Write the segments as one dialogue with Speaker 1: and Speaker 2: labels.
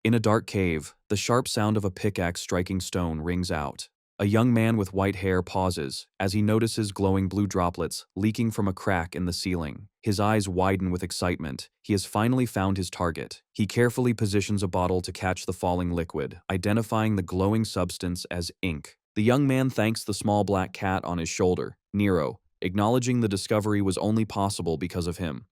Speaker 1: In a dark cave, the sharp sound of a pickaxe striking stone rings out. A young man with white hair pauses as he notices glowing blue droplets leaking from a crack in the ceiling. His eyes widen with excitement. He has finally found his target. He carefully positions a bottle to catch the falling liquid, identifying the glowing substance as ink. The young man thanks the small black cat on his shoulder, Nero, acknowledging the discovery was only possible because of him.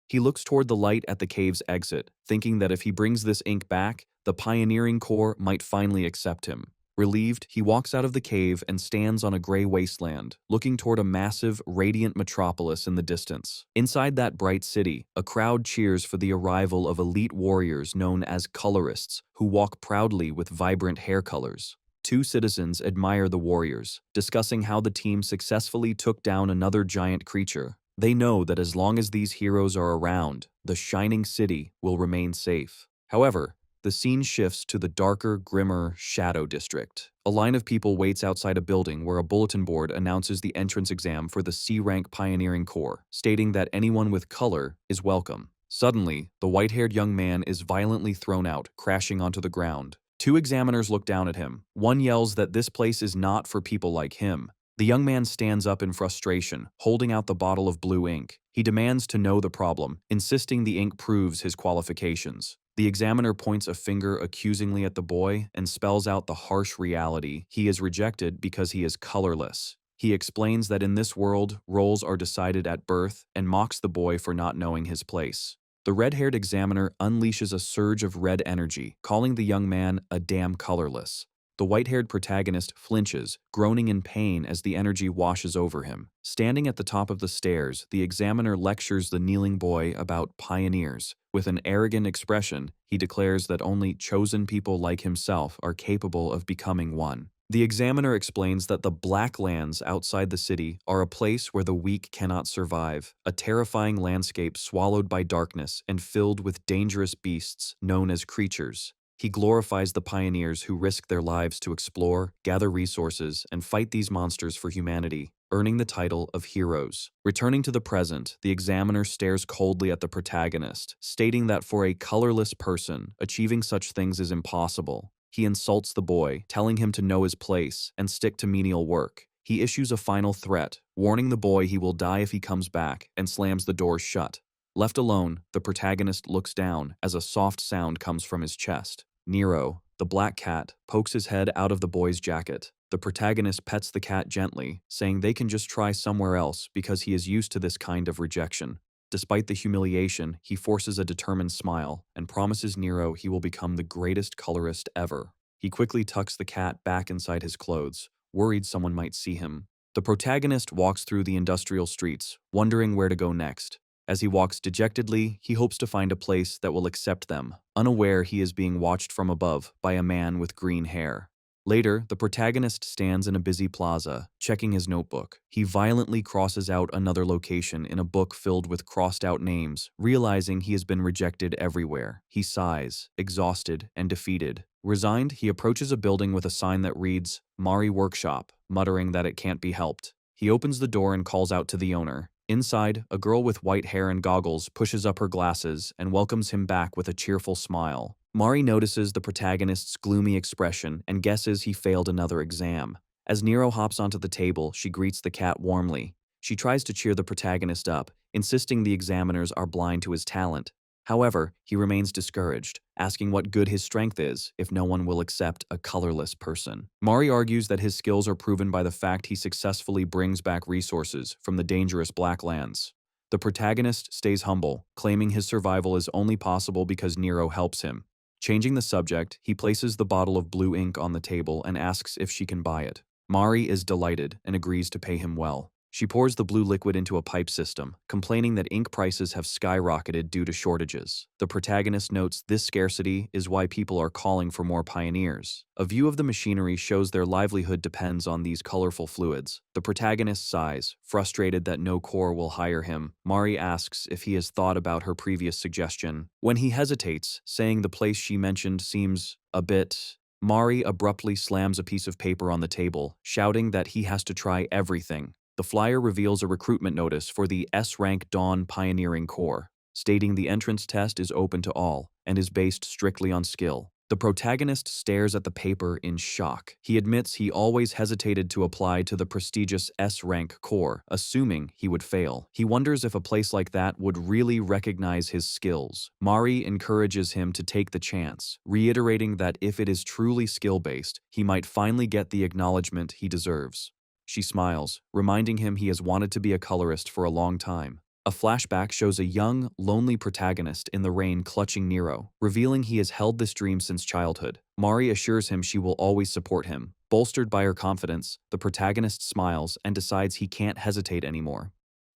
Speaker 1: He looks toward the light at the cave's exit, thinking that if he brings this ink back, the pioneering corps might finally accept him. Relieved, he walks out of the cave and stands on a gray wasteland, looking toward a massive, radiant metropolis in the distance. Inside that bright city, a crowd cheers for the arrival of elite warriors known as colorists, who walk proudly with vibrant hair colors. Two citizens admire the warriors, discussing how the team successfully took down another giant creature. They know that as long as these heroes are around, the shining city will remain safe. However, the scene shifts to the darker, grimmer Shadow District. A line of people waits outside a building where a bulletin board announces the entrance exam for the C-rank Pioneering Corps, stating that anyone with color is welcome. Suddenly, the white-haired young man is violently thrown out, crashing onto the ground. Two examiners look down at him. One yells that this place is not for people like him. The young man stands up in frustration, holding out the bottle of blue ink. He demands to know the problem, insisting the ink proves his qualifications. The examiner points a finger accusingly at the boy and spells out the harsh reality: he is rejected because he is colorless. He explains that in this world, roles are decided at birth and mocks the boy for not knowing his place. The red-haired examiner unleashes a surge of red energy, calling the young man a damn colorless. The white-haired protagonist flinches, groaning in pain as the energy washes over him. Standing at the top of the stairs, the examiner lectures the kneeling boy about pioneers. With an arrogant expression, he declares that only chosen people like himself are capable of becoming one. The examiner explains that the Black Lands outside the city are a place where the weak cannot survive, a terrifying landscape swallowed by darkness and filled with dangerous beasts known as creatures. He glorifies the pioneers who risk their lives to explore, gather resources, and fight these monsters for humanity, earning the title of heroes. Returning to the present, the examiner stares coldly at the protagonist, stating that for a colorless person, achieving such things is impossible. He insults the boy, telling him to know his place and stick to menial work. He issues a final threat, warning the boy he will die if he comes back, and slams the door shut. Left alone, the protagonist looks down as a soft sound comes from his chest. Nero, the black cat, pokes his head out of the boy's jacket. The protagonist pets the cat gently, saying they can just try somewhere else because he is used to this kind of rejection. Despite the humiliation, he forces a determined smile and promises Nero he will become the greatest colorist ever. He quickly tucks the cat back inside his clothes, worried someone might see him. The protagonist walks through the industrial streets, wondering where to go next. As he walks dejectedly, he hopes to find a place that will accept them, unaware he is being watched from above by a man with green hair. Later, the protagonist stands in a busy plaza, checking his notebook. He violently crosses out another location in a book filled with crossed-out names, realizing he has been rejected everywhere. He sighs, exhausted and defeated. Resigned, he approaches a building with a sign that reads, "Mari Workshop," muttering that it can't be helped. He opens the door and calls out to the owner. Inside, a girl with white hair and goggles pushes up her glasses and welcomes him back with a cheerful smile. Mari notices the protagonist's gloomy expression and guesses he failed another exam. As Nero hops onto the table, she greets the cat warmly. She tries to cheer the protagonist up, insisting the examiners are blind to his talent. However, he remains discouraged, asking what good his strength is if no one will accept a colorless person. Mari argues that his skills are proven by the fact he successfully brings back resources from the dangerous Black Lands. The protagonist stays humble, claiming his survival is only possible because Nero helps him. Changing the subject, he places the bottle of blue ink on the table and asks if she can buy it. Mari is delighted and agrees to pay him well. She pours the blue liquid into a pipe system, complaining that ink prices have skyrocketed due to shortages. The protagonist notes this scarcity is why people are calling for more pioneers. A view of the machinery shows their livelihood depends on these colorful fluids. The protagonist sighs, frustrated that no corps will hire him. Mari asks if he has thought about her previous suggestion. When he hesitates, saying the place she mentioned seems a bit... Mari abruptly slams a piece of paper on the table, shouting that he has to try everything. The flyer reveals a recruitment notice for the S-rank Dawn Pioneering Corps, stating the entrance test is open to all and is based strictly on skill. The protagonist stares at the paper in shock. He admits he always hesitated to apply to the prestigious S-rank corps, assuming he would fail. He wonders if a place like that would really recognize his skills. Mari encourages him to take the chance, reiterating that if it is truly skill-based, he might finally get the acknowledgement he deserves. She smiles, reminding him he has wanted to be a colorist for a long time. A flashback shows a young, lonely protagonist in the rain clutching Nero, revealing he has held this dream since childhood. Mari assures him she will always support him. Bolstered by her confidence, the protagonist smiles and decides he can't hesitate anymore.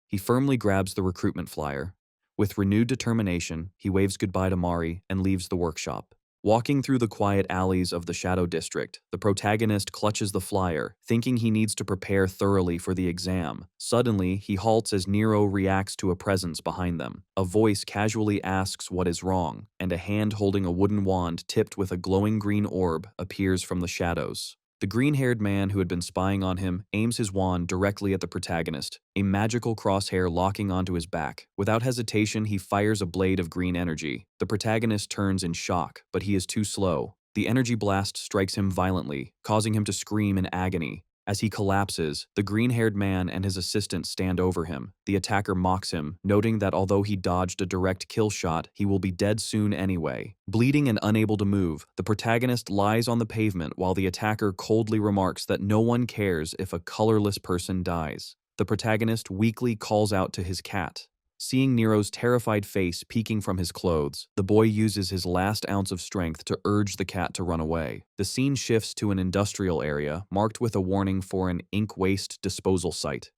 Speaker 1: He firmly grabs the recruitment flyer. With renewed determination, he waves goodbye to Mari and leaves the workshop. Walking through the quiet alleys of the Shadow District, the protagonist clutches the flyer, thinking he needs to prepare thoroughly for the exam. Suddenly, he halts as Nero reacts to a presence behind them. A voice casually asks what is wrong, and a hand holding a wooden wand tipped with a glowing green orb appears from the shadows. The green-haired man who had been spying on him aims his wand directly at the protagonist, a magical crosshair locking onto his back. Without hesitation, he fires a blade of green energy. The protagonist turns in shock, but he is too slow. The energy blast strikes him violently, causing him to scream in agony. As he collapses, the green-haired man and his assistant stand over him. The attacker mocks him, noting that although he dodged a direct kill shot, he will be dead soon anyway. Bleeding and unable to move, the protagonist lies on the pavement while the attacker coldly remarks that no one cares if a colorless person dies. The protagonist weakly calls out to his cat. Seeing Nero's terrified face peeking from his clothes, the boy uses his last ounce of strength to urge the cat to run away. The scene shifts to an industrial area marked with a warning for an ink waste disposal site.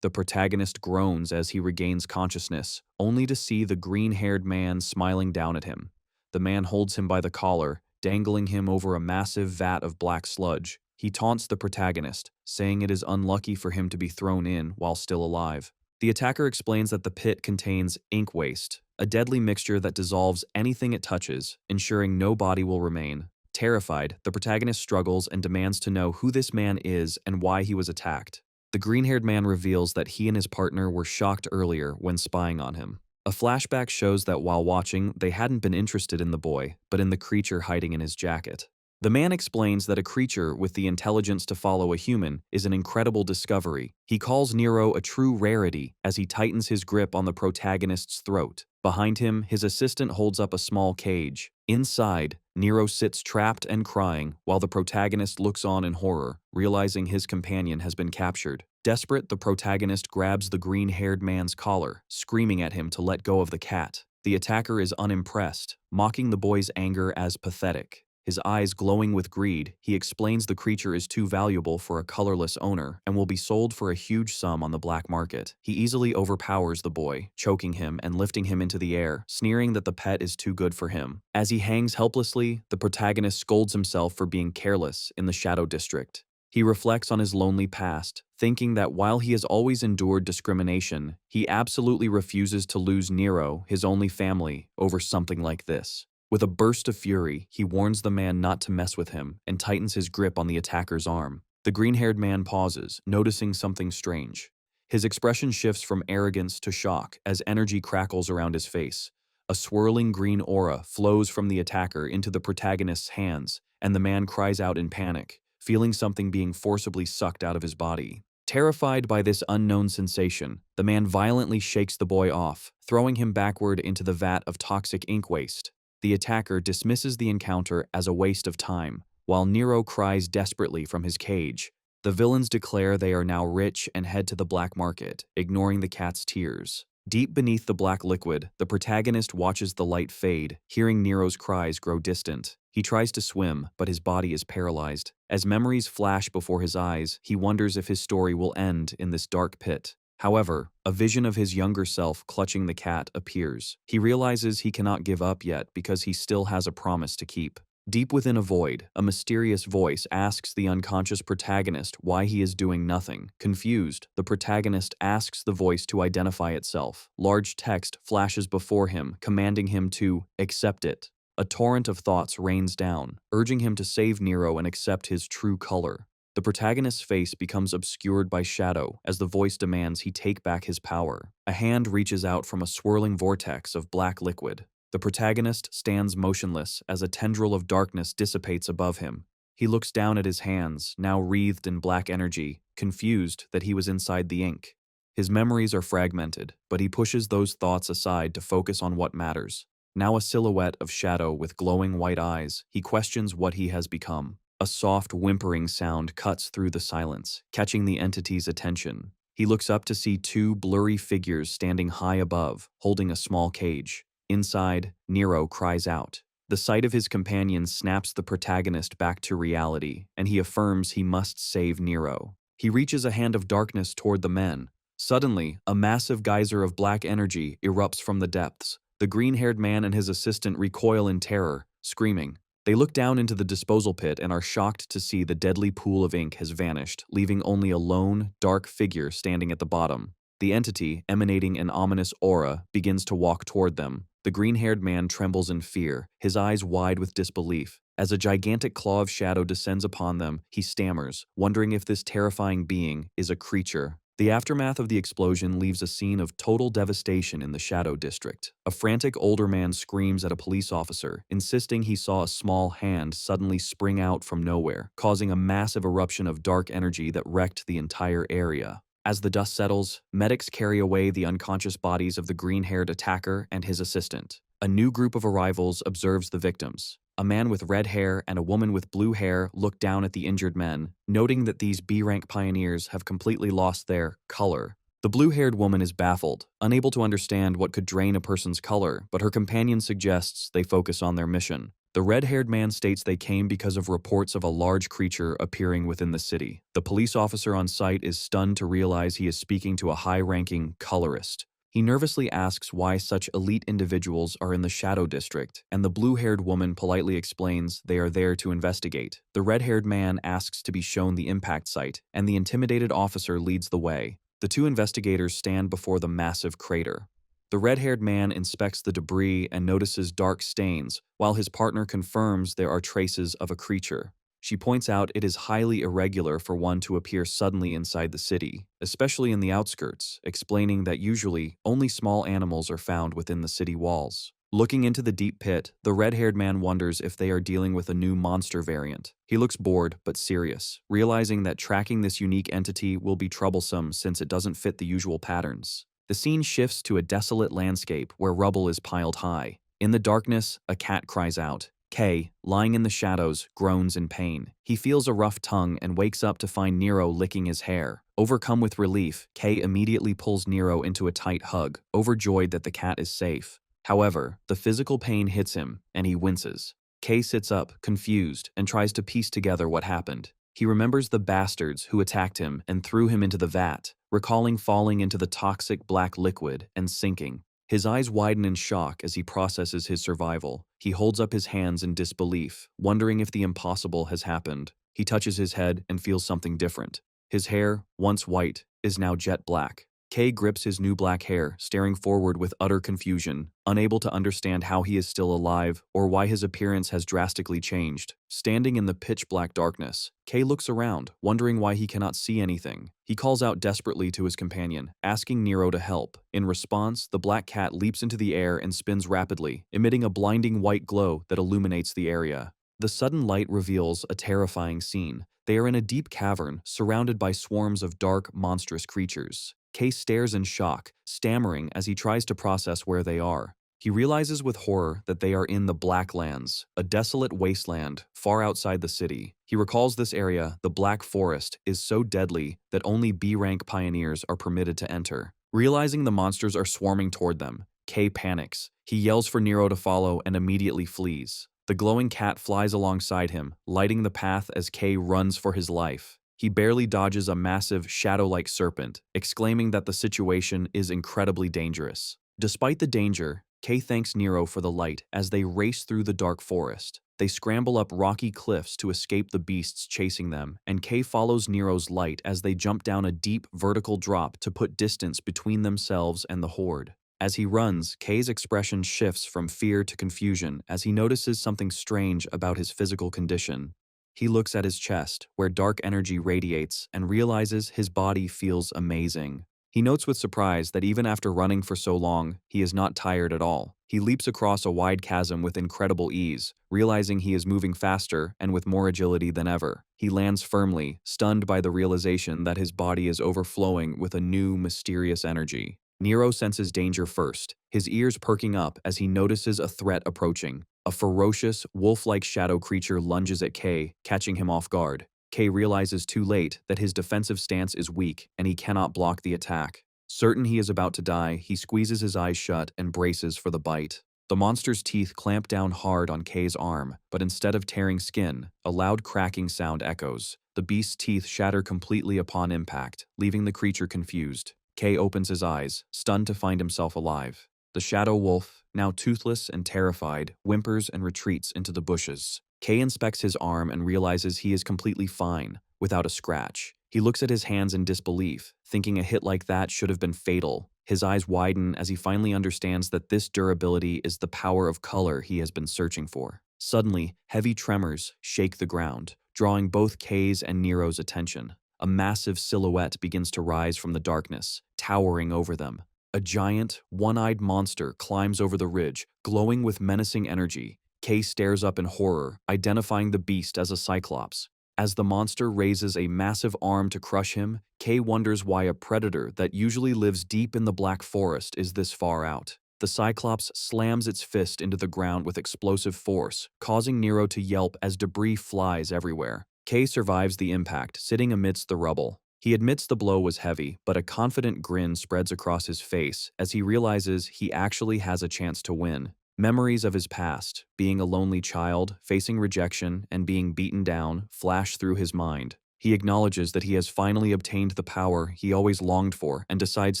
Speaker 1: The protagonist groans as he regains consciousness, only to see the green-haired man smiling down at him. The man holds him by the collar, dangling him over a massive vat of black sludge. He taunts the protagonist, saying it is unlucky for him to be thrown in while still alive. The attacker explains that the pit contains ink waste, a deadly mixture that dissolves anything it touches, ensuring no body will remain. Terrified, the protagonist struggles and demands to know who this man is and why he was attacked. The green-haired man reveals that he and his partner were shocked earlier when spying on him. A flashback shows that while watching, they hadn't been interested in the boy, but in the creature hiding in his jacket. The man explains that a creature with the intelligence to follow a human is an incredible discovery. He calls Nero a true rarity as he tightens his grip on the protagonist's throat. Behind him, his assistant holds up a small cage. Inside, Nero sits trapped and crying while the protagonist looks on in horror, realizing his companion has been captured. Desperate, the protagonist grabs the green-haired man's collar, screaming at him to let go of the cat. The attacker is unimpressed, mocking the boy's anger as pathetic. His eyes glowing with greed, he explains the creature is too valuable for a colorless owner and will be sold for a huge sum on the black market. He easily overpowers the boy, choking him and lifting him into the air, sneering that the pet is too good for him. As he hangs helplessly, the protagonist scolds himself for being careless in the Shadow District. He reflects on his lonely past, thinking that while he has always endured discrimination, he absolutely refuses to lose Nero, his only family, over something like this. With a burst of fury, he warns the man not to mess with him and tightens his grip on the attacker's arm. The green-haired man pauses, noticing something strange. His expression shifts from arrogance to shock as energy crackles around his face. A swirling green aura flows from the attacker into the protagonist's hands, and the man cries out in panic, feeling something being forcibly sucked out of his body. Terrified by this unknown sensation, the man violently shakes the boy off, throwing him backward into the vat of toxic ink waste. The attacker dismisses the encounter as a waste of time, while Nero cries desperately from his cage. The villains declare they are now rich and head to the black market, ignoring the cat's tears. Deep beneath the black liquid, the protagonist watches the light fade, hearing Nero's cries grow distant. He tries to swim, but his body is paralyzed. As memories flash before his eyes, he wonders if his story will end in this dark pit. However, a vision of his younger self clutching the cat appears. He realizes he cannot give up yet because he still has a promise to keep. Deep within a void, a mysterious voice asks the unconscious protagonist why he is doing nothing. Confused, the protagonist asks the voice to identify itself. Large text flashes before him, commanding him to accept it. A torrent of thoughts rains down, urging him to save Nero and accept his true color. The protagonist's face becomes obscured by shadow as the voice demands he take back his power. A hand reaches out from a swirling vortex of black liquid. The protagonist stands motionless as a tendril of darkness dissipates above him. He looks down at his hands, now wreathed in black energy, confused that he was inside the ink. His memories are fragmented, but he pushes those thoughts aside to focus on what matters. Now a silhouette of shadow with glowing white eyes, he questions what he has become. A soft whimpering sound cuts through the silence, catching the entity's attention. He looks up to see two blurry figures standing high above, holding a small cage. Inside, Nero cries out. The sight of his companion snaps the protagonist back to reality, and he affirms he must save Nero. He reaches a hand of darkness toward the men. Suddenly, a massive geyser of black energy erupts from the depths. The green-haired man and his assistant recoil in terror, screaming. They look down into the disposal pit and are shocked to see the deadly pool of ink has vanished, leaving only a lone, dark figure standing at the bottom. The entity, emanating an ominous aura, begins to walk toward them. The green-haired man trembles in fear, his eyes wide with disbelief. As a gigantic claw of shadow descends upon them, he stammers, wondering if this terrifying being is a creature. The aftermath of the explosion leaves a scene of total devastation in the Shadow District. A frantic older man screams at a police officer, insisting he saw a small hand suddenly spring out from nowhere, causing a massive eruption of dark energy that wrecked the entire area. As the dust settles, medics carry away the unconscious bodies of the green-haired attacker and his assistant. A new group of arrivals observes the victims. A man with red hair and a woman with blue hair look down at the injured men, noting that these B-rank pioneers have completely lost their color. The blue-haired woman is baffled, unable to understand what could drain a person's color, but her companion suggests they focus on their mission. The red-haired man states they came because of reports of a large creature appearing within the city. The police officer on site is stunned to realize he is speaking to a high-ranking colorist. He nervously asks why such elite individuals are in the Shadow District, and the blue-haired woman politely explains they are there to investigate. The red-haired man asks to be shown the impact site, and the intimidated officer leads the way. The two investigators stand before the massive crater. The red-haired man inspects the debris and notices dark stains, while his partner confirms there are traces of a creature. She points out it is highly irregular for one to appear suddenly inside the city, especially in the outskirts, explaining that usually only small animals are found within the city walls. Looking into the deep pit, the red-haired man wonders if they are dealing with a new monster variant. He looks bored but serious, realizing that tracking this unique entity will be troublesome since it doesn't fit the usual patterns. The scene shifts to a desolate landscape where rubble is piled high. In the darkness, a cat cries out. Kay, lying in the shadows, groans in pain. He feels a rough tongue and wakes up to find Nero licking his hair. Overcome with relief, Kay immediately pulls Nero into a tight hug, overjoyed that the cat is safe. However, the physical pain hits him, and he winces. Kay sits up, confused, and tries to piece together what happened. He remembers the bastards who attacked him and threw him into the vat, recalling falling into the toxic black liquid and sinking. His eyes widen in shock as he processes his survival. He holds up his hands in disbelief, wondering if the impossible has happened. He touches his head and feels something different. His hair, once white, is now jet black. Kay grips his new black hair, staring forward with utter confusion, unable to understand how he is still alive or why his appearance has drastically changed. Standing in the pitch-black darkness, Kay looks around, wondering why he cannot see anything. He calls out desperately to his companion, asking Nero to help. In response, the black cat leaps into the air and spins rapidly, emitting a blinding white glow that illuminates the area. The sudden light reveals a terrifying scene. They are in a deep cavern, surrounded by swarms of dark, monstrous creatures. Kay stares in shock, stammering as he tries to process where they are. He realizes with horror that they are in the Blacklands, a desolate wasteland far outside the city. He recalls this area, the Black Forest, is so deadly that only B-rank pioneers are permitted to enter. Realizing the monsters are swarming toward them, Kay panics. He yells for Nero to follow and immediately flees. The glowing cat flies alongside him, lighting the path as Kay runs for his life. He barely dodges a massive, shadow-like serpent, exclaiming that the situation is incredibly dangerous. Despite the danger, Kay thanks Nero for the light as they race through the dark forest. They scramble up rocky cliffs to escape the beasts chasing them, and Kay follows Nero's light as they jump down a deep, vertical drop to put distance between themselves and the horde. As he runs, Kay's expression shifts from fear to confusion as he notices something strange about his physical condition. He looks at his chest, where dark energy radiates, and realizes his body feels amazing. He notes with surprise that even after running for so long, he is not tired at all. He leaps across a wide chasm with incredible ease, realizing he is moving faster and with more agility than ever. He lands firmly, stunned by the realization that his body is overflowing with a new, mysterious energy. Nero senses danger first, his ears perking up as he notices a threat approaching. A ferocious, wolf-like shadow creature lunges at Kay, catching him off guard. Kay realizes too late that his defensive stance is weak and he cannot block the attack. Certain he is about to die, he squeezes his eyes shut and braces for the bite. The monster's teeth clamp down hard on Kay's arm, but instead of tearing skin, a loud cracking sound echoes. The beast's teeth shatter completely upon impact, leaving the creature confused. Kay opens his eyes, stunned to find himself alive. The shadow wolf, now toothless and terrified, whimpers and retreats into the bushes. Kay inspects his arm and realizes he is completely fine, without a scratch. He looks at his hands in disbelief, thinking a hit like that should have been fatal. His eyes widen as he finally understands that this durability is the power of color he has been searching for. Suddenly, heavy tremors shake the ground, drawing both Kay's and Nero's attention. A massive silhouette begins to rise from the darkness, towering over them. A giant, one-eyed monster climbs over the ridge, glowing with menacing energy. Kay stares up in horror, identifying the beast as a cyclops. As the monster raises a massive arm to crush him, Kay wonders why a predator that usually lives deep in the Black Forest is this far out. The cyclops slams its fist into the ground with explosive force, causing Nero to yelp as debris flies everywhere. Kay survives the impact, sitting amidst the rubble. He admits the blow was heavy, but a confident grin spreads across his face as he realizes he actually has a chance to win. Memories of his past, being a lonely child, facing rejection, and being beaten down, flash through his mind. He acknowledges that he has finally obtained the power he always longed for and decides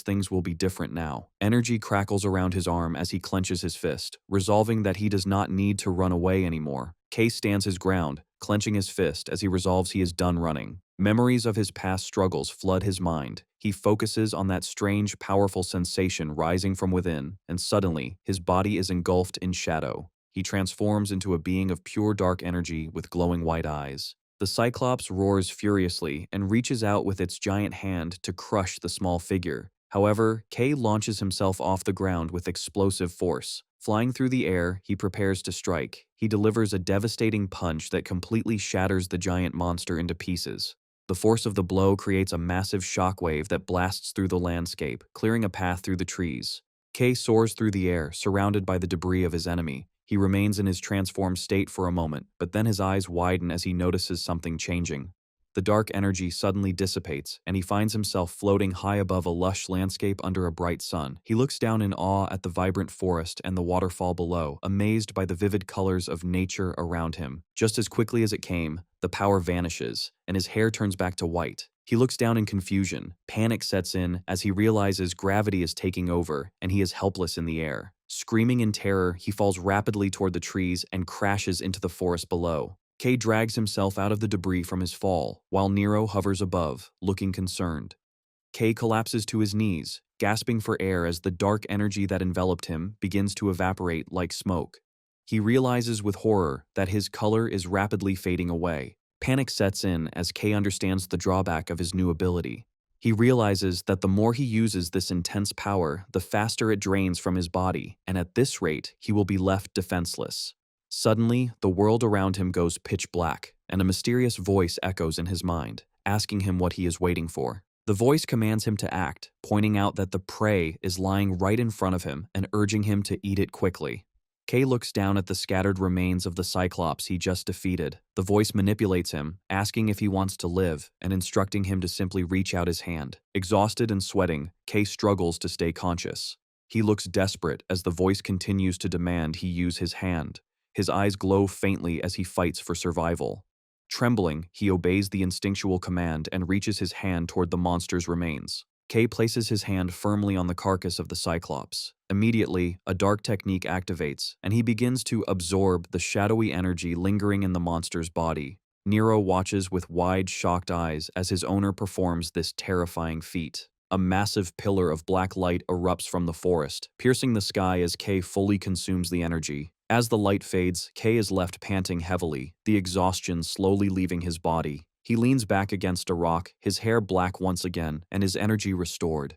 Speaker 1: things will be different now. Energy crackles around his arm as he clenches his fist, resolving that he does not need to run away anymore. Kay stands his ground, clenching his fist as he resolves he is done running. Memories of his past struggles flood his mind. He focuses on that strange, powerful sensation rising from within, and suddenly, his body is engulfed in shadow. He transforms into a being of pure dark energy with glowing white eyes. The Cyclops roars furiously and reaches out with its giant hand to crush the small figure. However, Kay launches himself off the ground with explosive force. Flying through the air, he prepares to strike. He delivers a devastating punch that completely shatters the giant monster into pieces. The force of the blow creates a massive shockwave that blasts through the landscape, clearing a path through the trees. Kay soars through the air, surrounded by the debris of his enemy. He remains in his transformed state for a moment, but then his eyes widen as he notices something changing. The dark energy suddenly dissipates, and he finds himself floating high above a lush landscape under a bright sun. He looks down in awe at the vibrant forest and the waterfall below, amazed by the vivid colors of nature around him. Just as quickly as it came, the power vanishes, and his hair turns back to white. He looks down in confusion. Panic sets in as he realizes gravity is taking over, and he is helpless in the air. Screaming in terror, he falls rapidly toward the trees and crashes into the forest below. Kay drags himself out of the debris from his fall, while Nero hovers above, looking concerned. Kay collapses to his knees, gasping for air as the dark energy that enveloped him begins to evaporate like smoke. He realizes with horror that his color is rapidly fading away. Panic sets in as Kay understands the drawback of his new ability. He realizes that the more he uses this intense power, the faster it drains from his body, and at this rate, he will be left defenseless. Suddenly, the world around him goes pitch black, and a mysterious voice echoes in his mind, asking him what he is waiting for. The voice commands him to act, pointing out that the prey is lying right in front of him and urging him to eat it quickly. Kay looks down at the scattered remains of the Cyclops he just defeated. The voice manipulates him, asking if he wants to live, and instructing him to simply reach out his hand. Exhausted and sweating, Kay struggles to stay conscious. He looks desperate as the voice continues to demand he use his hand. His eyes glow faintly as he fights for survival. Trembling, he obeys the instinctual command and reaches his hand toward the monster's remains. Kay places his hand firmly on the carcass of the Cyclops. Immediately, a dark technique activates, and he begins to absorb the shadowy energy lingering in the monster's body. Nero watches with wide, shocked eyes as his owner performs this terrifying feat. A massive pillar of black light erupts from the forest, piercing the sky as Kay fully consumes the energy. As the light fades, Kay is left panting heavily, the exhaustion slowly leaving his body. He leans back against a rock, his hair black once again, and his energy restored.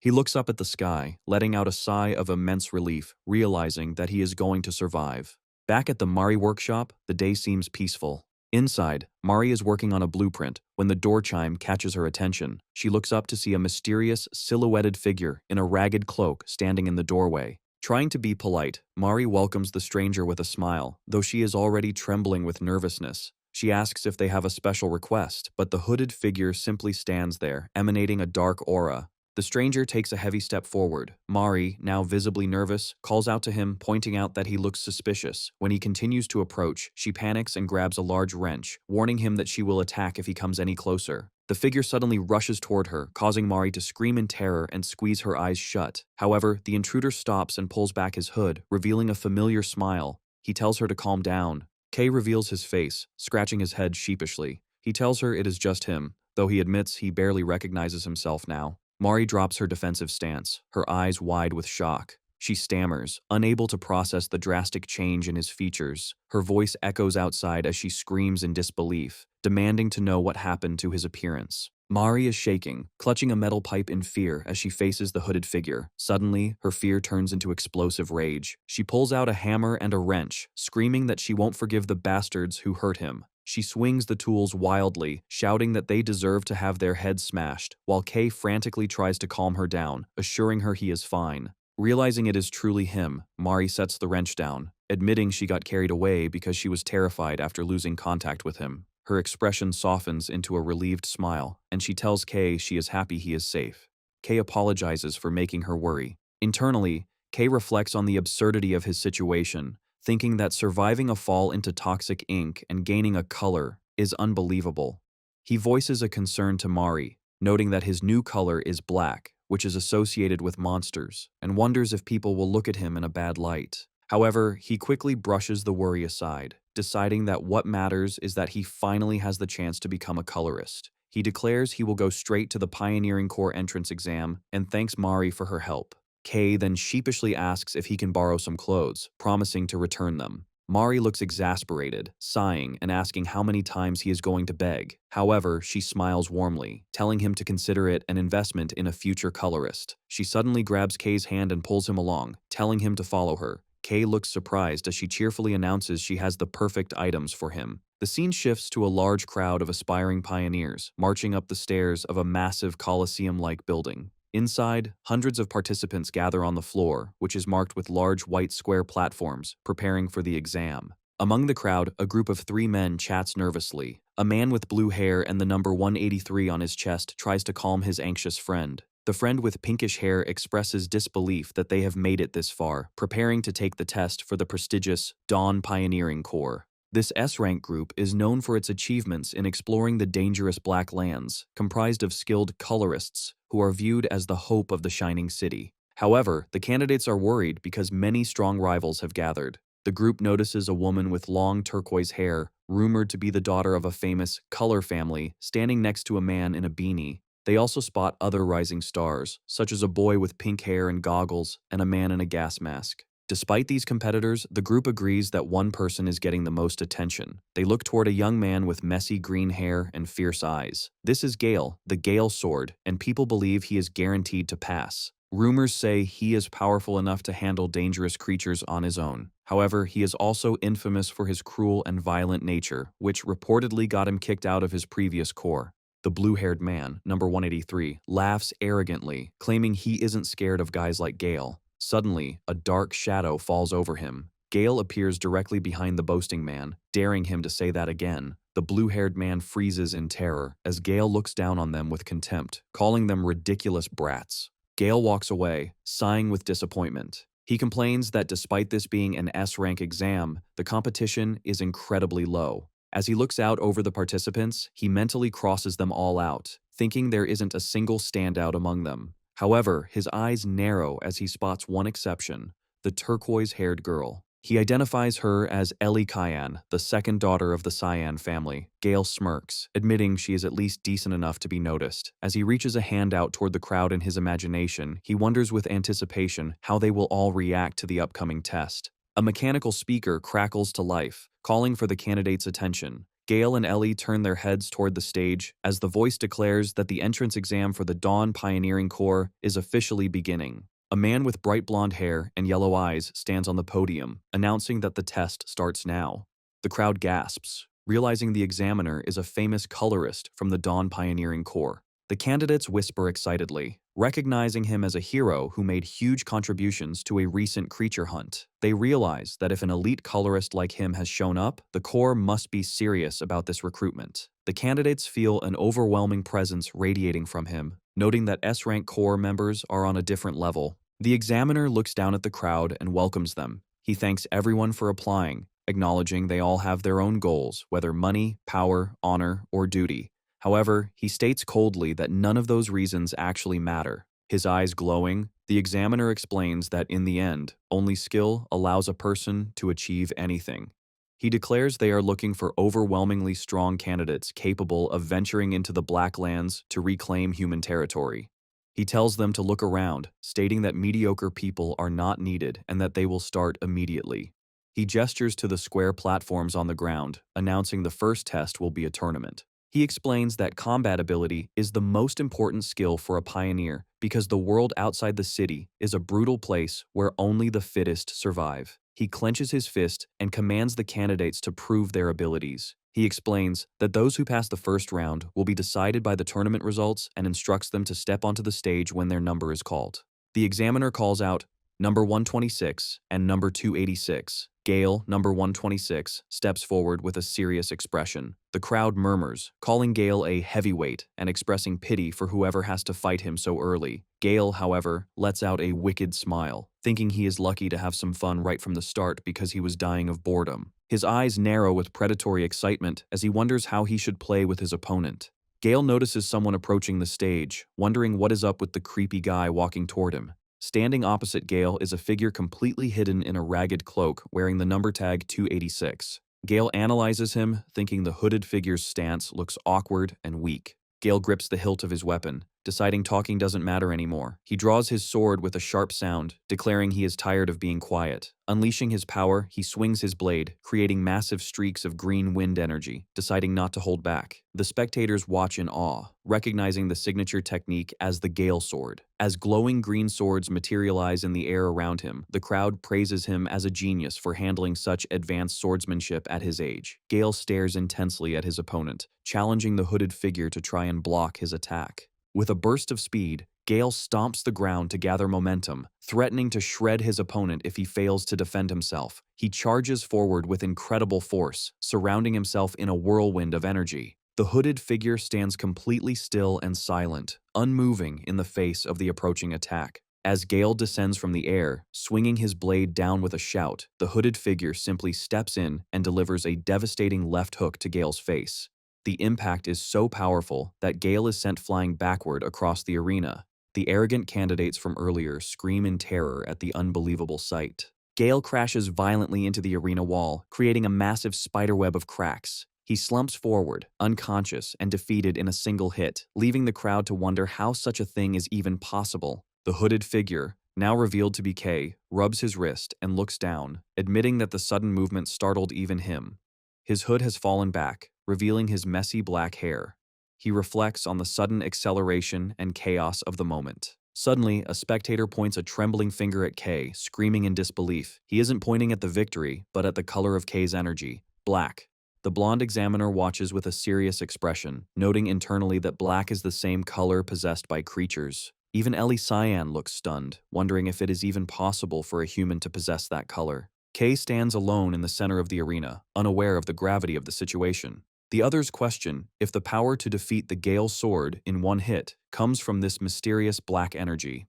Speaker 1: He looks up at the sky, letting out a sigh of immense relief, realizing that he is going to survive. Back at the Mari workshop, the day seems peaceful. Inside, Mari is working on a blueprint when the door chime catches her attention. She looks up to see a mysterious, silhouetted figure in a ragged cloak standing in the doorway. Trying to be polite, Mari welcomes the stranger with a smile, though she is already trembling with nervousness. She asks if they have a special request, but the hooded figure simply stands there, emanating a dark aura. The stranger takes a heavy step forward. Mari, now visibly nervous, calls out to him, pointing out that he looks suspicious. When he continues to approach, she panics and grabs a large wrench, warning him that she will attack if he comes any closer. The figure suddenly rushes toward her, causing Mari to scream in terror and squeeze her eyes shut. However, the intruder stops and pulls back his hood, revealing a familiar smile. He tells her to calm down. Kay reveals his face, scratching his head sheepishly. He tells her it is just him, though he admits he barely recognizes himself now. Mari drops her defensive stance, her eyes wide with shock. She stammers, unable to process the drastic change in his features. Her voice echoes outside as she screams in disbelief, demanding to know what happened to his appearance. Mari is shaking, clutching a metal pipe in fear as she faces the hooded figure. Suddenly, her fear turns into explosive rage. She pulls out a hammer and a wrench, screaming that she won't forgive the bastards who hurt him. She swings the tools wildly, shouting that they deserve to have their heads smashed, while Kay frantically tries to calm her down, assuring her he is fine. Realizing it is truly him, Mari sets the wrench down, admitting she got carried away because she was terrified after losing contact with him. Her expression softens into a relieved smile, and she tells Kay she is happy he is safe. Kay apologizes for making her worry. Internally, Kay reflects on the absurdity of his situation, thinking that surviving a fall into toxic ink and gaining a color is unbelievable. He voices a concern to Mari, noting that his new color is black, which is associated with monsters, and wonders if people will look at him in a bad light. However, he quickly brushes the worry aside, deciding that what matters is that he finally has the chance to become a colorist. He declares he will go straight to the Pioneering Corps entrance exam and thanks Mari for her help. Kay then sheepishly asks if he can borrow some clothes, promising to return them. Mari looks exasperated, sighing and asking how many times he is going to beg. However, she smiles warmly, telling him to consider it an investment in a future colorist. She suddenly grabs Kay's hand and pulls him along, telling him to follow her. Kay looks surprised as she cheerfully announces she has the perfect items for him. The scene shifts to a large crowd of aspiring pioneers, marching up the stairs of a massive Colosseum-like building. Inside, hundreds of participants gather on the floor, which is marked with large white square platforms, preparing for the exam. Among the crowd, a group of 3 men chats nervously. A man with blue hair and the number 183 on his chest tries to calm his anxious friend. The friend with pinkish hair expresses disbelief that they have made it this far, preparing to take the test for the prestigious Dawn Pioneering Corps. This S-rank group is known for its achievements in exploring the dangerous Black Lands, comprised of skilled colorists who are viewed as the hope of the Shining City. However, the candidates are worried because many strong rivals have gathered. The group notices a woman with long turquoise hair, rumored to be the daughter of a famous color family, standing next to a man in a beanie. They also spot other rising stars, such as a boy with pink hair and goggles and a man in a gas mask. Despite these competitors, the group agrees that one person is getting the most attention. They look toward a young man with messy green hair and fierce eyes. This is Gale, the Gale Sword, and people believe he is guaranteed to pass. Rumors say he is powerful enough to handle dangerous creatures on his own. However, he is also infamous for his cruel and violent nature, which reportedly got him kicked out of his previous corps. The blue-haired man, number 183, laughs arrogantly, claiming he isn't scared of guys like Gale. Suddenly, a dark shadow falls over him. Gale appears directly behind the boasting man, daring him to say that again. The blue-haired man freezes in terror as Gale looks down on them with contempt, calling them ridiculous brats. Gale walks away, sighing with disappointment. He complains that despite this being an S-rank exam, the competition is incredibly low. As he looks out over the participants, he mentally crosses them all out, thinking there isn't a single standout among them. However, his eyes narrow as he spots one exception, the turquoise-haired girl. He identifies her as Ellie Cyan, the second daughter of the Cyan family. Gale smirks, admitting she is at least decent enough to be noticed. As he reaches a hand out toward the crowd in his imagination, he wonders with anticipation how they will all react to the upcoming test. A mechanical speaker crackles to life, calling for the candidate's attention. Gale and Ellie turn their heads toward the stage as the voice declares that the entrance exam for the Dawn Pioneering Corps is officially beginning. A man with bright blonde hair and yellow eyes stands on the podium, announcing that the test starts now. The crowd gasps, realizing the examiner is a famous colorist from the Dawn Pioneering Corps. The candidates whisper excitedly, recognizing him as a hero who made huge contributions to a recent creature hunt. They realize that if an elite colorist like him has shown up, the Corps must be serious about this recruitment. The candidates feel an overwhelming presence radiating from him, noting that S-rank Corps members are on a different level. The examiner looks down at the crowd and welcomes them. He thanks everyone for applying, acknowledging they all have their own goals, whether money, power, honor, or duty. However, he states coldly that none of those reasons actually matter. His eyes glowing, the examiner explains that in the end, only skill allows a person to achieve anything. He declares they are looking for overwhelmingly strong candidates capable of venturing into the Black Lands to reclaim human territory. He tells them to look around, stating that mediocre people are not needed and that they will start immediately. He gestures to the square platforms on the ground, announcing the first test will be a tournament. He explains that combat ability is the most important skill for a pioneer because the world outside the city is a brutal place where only the fittest survive. He clenches his fist and commands the candidates to prove their abilities. He explains that those who pass the first round will be decided by the tournament results and instructs them to step onto the stage when their number is called. The examiner calls out number 126 and number 286. Gale, number 126, steps forward with a serious expression. The crowd murmurs, calling Gale a heavyweight and expressing pity for whoever has to fight him so early. Gale, however, lets out a wicked smile, thinking he is lucky to have some fun right from the start because he was dying of boredom. His eyes narrow with predatory excitement as he wonders how he should play with his opponent. Gale notices someone approaching the stage, wondering what is up with the creepy guy walking toward him. Standing opposite Gale is a figure completely hidden in a ragged cloak wearing the number tag 286. Gale analyzes him, thinking the hooded figure's stance looks awkward and weak. Gale grips the hilt of his weapon, deciding talking doesn't matter anymore. He draws his sword with a sharp sound, declaring he is tired of being quiet. Unleashing his power, he swings his blade, creating massive streaks of green wind energy, deciding not to hold back. The spectators watch in awe, recognizing the signature technique as the Gale sword. As glowing green swords materialize in the air around him, the crowd praises him as a genius for handling such advanced swordsmanship at his age. Gale stares intensely at his opponent, challenging the hooded figure to try and block his attack. With a burst of speed, Gale stomps the ground to gather momentum, threatening to shred his opponent if he fails to defend himself. He charges forward with incredible force, surrounding himself in a whirlwind of energy. The hooded figure stands completely still and silent, unmoving in the face of the approaching attack. As Gale descends from the air, swinging his blade down with a shout, the hooded figure simply steps in and delivers a devastating left hook to Gale's face. The impact is so powerful that Gale is sent flying backward across the arena. The arrogant candidates from earlier scream in terror at the unbelievable sight. Gale crashes violently into the arena wall, creating a massive spiderweb of cracks. He slumps forward, unconscious and defeated in a single hit, leaving the crowd to wonder how such a thing is even possible. The hooded figure, now revealed to be Kay, rubs his wrist and looks down, admitting that the sudden movement startled even him. His hood has fallen back, revealing his messy black hair. He reflects on the sudden acceleration and chaos of the moment. Suddenly, a spectator points a trembling finger at Kay, screaming in disbelief. He isn't pointing at the victory, but at the color of Kay's energy, black. The blonde examiner watches with a serious expression, noting internally that black is the same color possessed by creatures. Even Ellie Cyan looks stunned, wondering if it is even possible for a human to possess that color. Kay stands alone in the center of the arena, unaware of the gravity of the situation. The others question if the power to defeat the Gale sword in one hit comes from this mysterious black energy.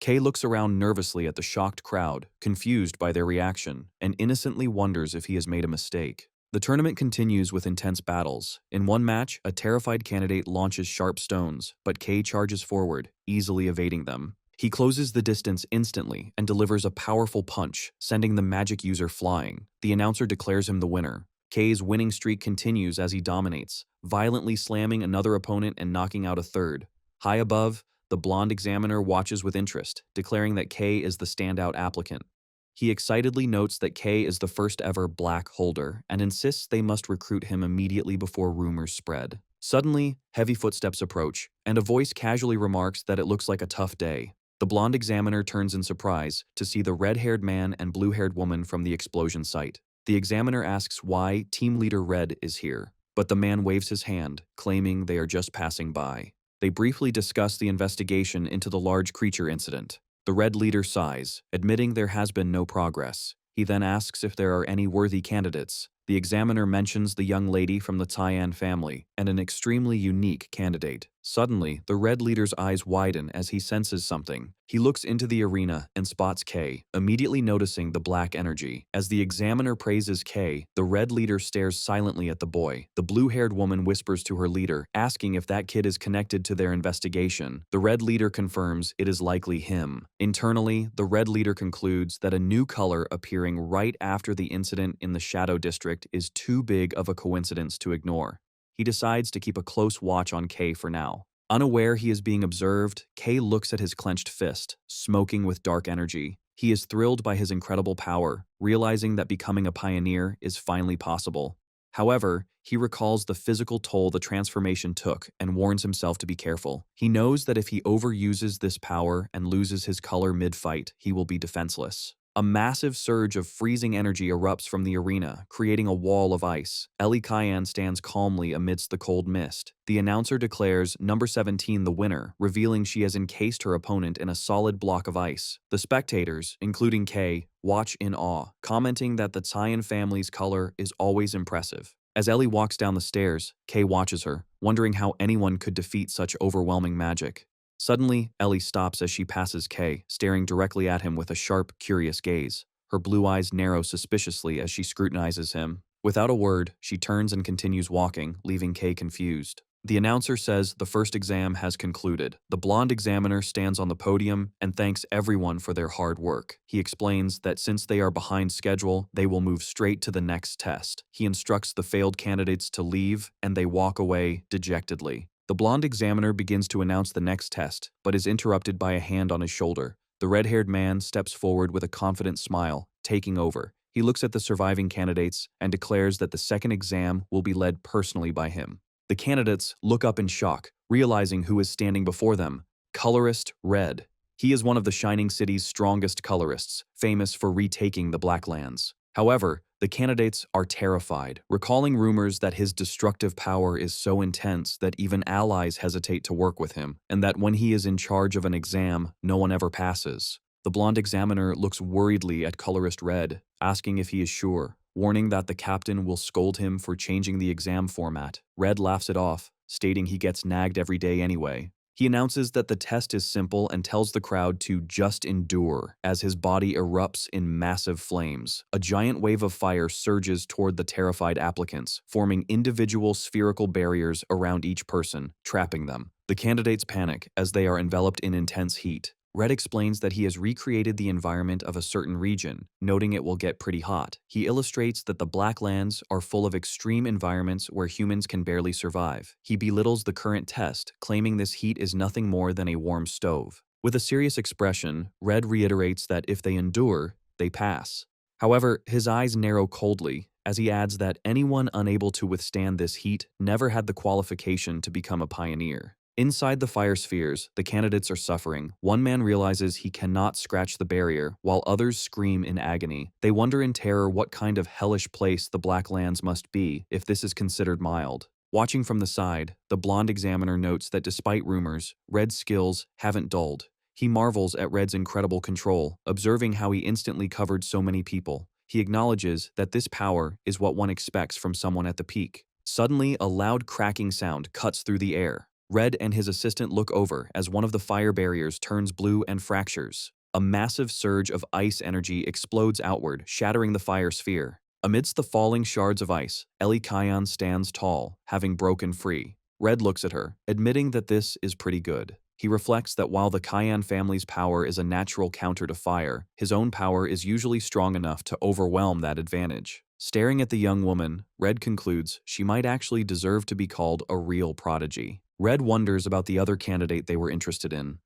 Speaker 1: Kay looks around nervously at the shocked crowd, confused by their reaction, and innocently wonders if he has made a mistake. The tournament continues with intense battles. In one match, a terrified candidate launches sharp stones, but Kay charges forward, easily evading them. He closes the distance instantly and delivers a powerful punch, sending the magic user flying. The announcer declares him the winner. Kay's winning streak continues as he dominates, violently slamming another opponent and knocking out a third. High above, the blonde examiner watches with interest, declaring that Kay is the standout applicant. He excitedly notes that Kay is the first ever black holder and insists they must recruit him immediately before rumors spread. Suddenly, heavy footsteps approach, and a voice casually remarks that it looks like a tough day. The blonde examiner turns in surprise to see the red-haired man and blue-haired woman from the explosion site. The examiner asks why Team Leader Red is here, but the man waves his hand, claiming they are just passing by. They briefly discuss the investigation into the large creature incident. The Red leader sighs, admitting there has been no progress. He then asks if there are any worthy candidates. The examiner mentions the young lady from the Tyan family and an extremely unique candidate. Suddenly, the Red leader's eyes widen as he senses something. He looks into the arena and spots Kay, immediately noticing the black energy. As the examiner praises Kay, the Red leader stares silently at the boy. The blue-haired woman whispers to her leader, asking if that kid is connected to their investigation. The Red leader confirms it is likely him. Internally, the Red leader concludes that a new color appearing right after the incident in the Shadow District is too big of a coincidence to ignore. He decides to keep a close watch on Kay for now. Unaware he is being observed, Kay looks at his clenched fist, smoking with dark energy. He is thrilled by his incredible power, realizing that becoming a pioneer is finally possible. However, he recalls the physical toll the transformation took and warns himself to be careful. He knows that if he overuses this power and loses his color mid-fight, he will be defenseless. A massive surge of freezing energy erupts from the arena, creating a wall of ice. Ellie Kyan stands calmly amidst the cold mist. The announcer declares number 17 the winner, revealing she has encased her opponent in a solid block of ice. The spectators, including Kay, watch in awe, commenting that the Tyan family's color is always impressive. As Ellie walks down the stairs, Kay watches her, wondering how anyone could defeat such overwhelming magic. Suddenly, Ellie stops as she passes Kay, staring directly at him with a sharp, curious gaze. Her blue eyes narrow suspiciously as she scrutinizes him. Without a word, she turns and continues walking, leaving Kay confused. The announcer says the first exam has concluded. The blonde examiner stands on the podium and thanks everyone for their hard work. He explains that since they are behind schedule, they will move straight to the next test. He instructs the failed candidates to leave, and they walk away dejectedly. The blonde examiner begins to announce the next test, but is interrupted by a hand on his shoulder. The red-haired man steps forward with a confident smile, taking over. He looks at the surviving candidates and declares that the second exam will be led personally by him. The candidates look up in shock, realizing who is standing before them. Colorist Red. He is one of the Shining City's strongest colorists, famous for retaking the Blacklands. However, the candidates are terrified, recalling rumors that his destructive power is so intense that even allies hesitate to work with him, and that when he is in charge of an exam, no one ever passes. The blonde examiner looks worriedly at Colorist Red, asking if he is sure, warning that the captain will scold him for changing the exam format. Red laughs it off, stating he gets nagged every day anyway. He announces that the test is simple and tells the crowd to just endure as his body erupts in massive flames. A giant wave of fire surges toward the terrified applicants, forming individual spherical barriers around each person, trapping them. The candidates panic as they are enveloped in intense heat. Red explains that he has recreated the environment of a certain region, noting it will get pretty hot. He illustrates that the Blacklands are full of extreme environments where humans can barely survive. He belittles the current test, claiming this heat is nothing more than a warm stove. With a serious expression, Red reiterates that if they endure, they pass. However, his eyes narrow coldly, as he adds that anyone unable to withstand this heat never had the qualification to become a pioneer. Inside the fire spheres, the candidates are suffering. One man realizes he cannot scratch the barrier, while others scream in agony. They wonder in terror what kind of hellish place the Blacklands must be if this is considered mild. Watching from the side, the blonde examiner notes that despite rumors, Red's skills haven't dulled. He marvels at Red's incredible control, observing how he instantly covered so many people. He acknowledges that this power is what one expects from someone at the peak. Suddenly, a loud cracking sound cuts through the air. Red and his assistant look over as one of the fire barriers turns blue and fractures. A massive surge of ice energy explodes outward, shattering the fire sphere. Amidst the falling shards of ice, Ellie Kyan stands tall, having broken free. Red looks at her, admitting that this is pretty good. He reflects that while the Kyan family's power is a natural counter to fire, his own power is usually strong enough to overwhelm that advantage. Staring at the young woman, Red concludes she might actually deserve to be called a real prodigy. Red wonders about the other candidate they were interested in.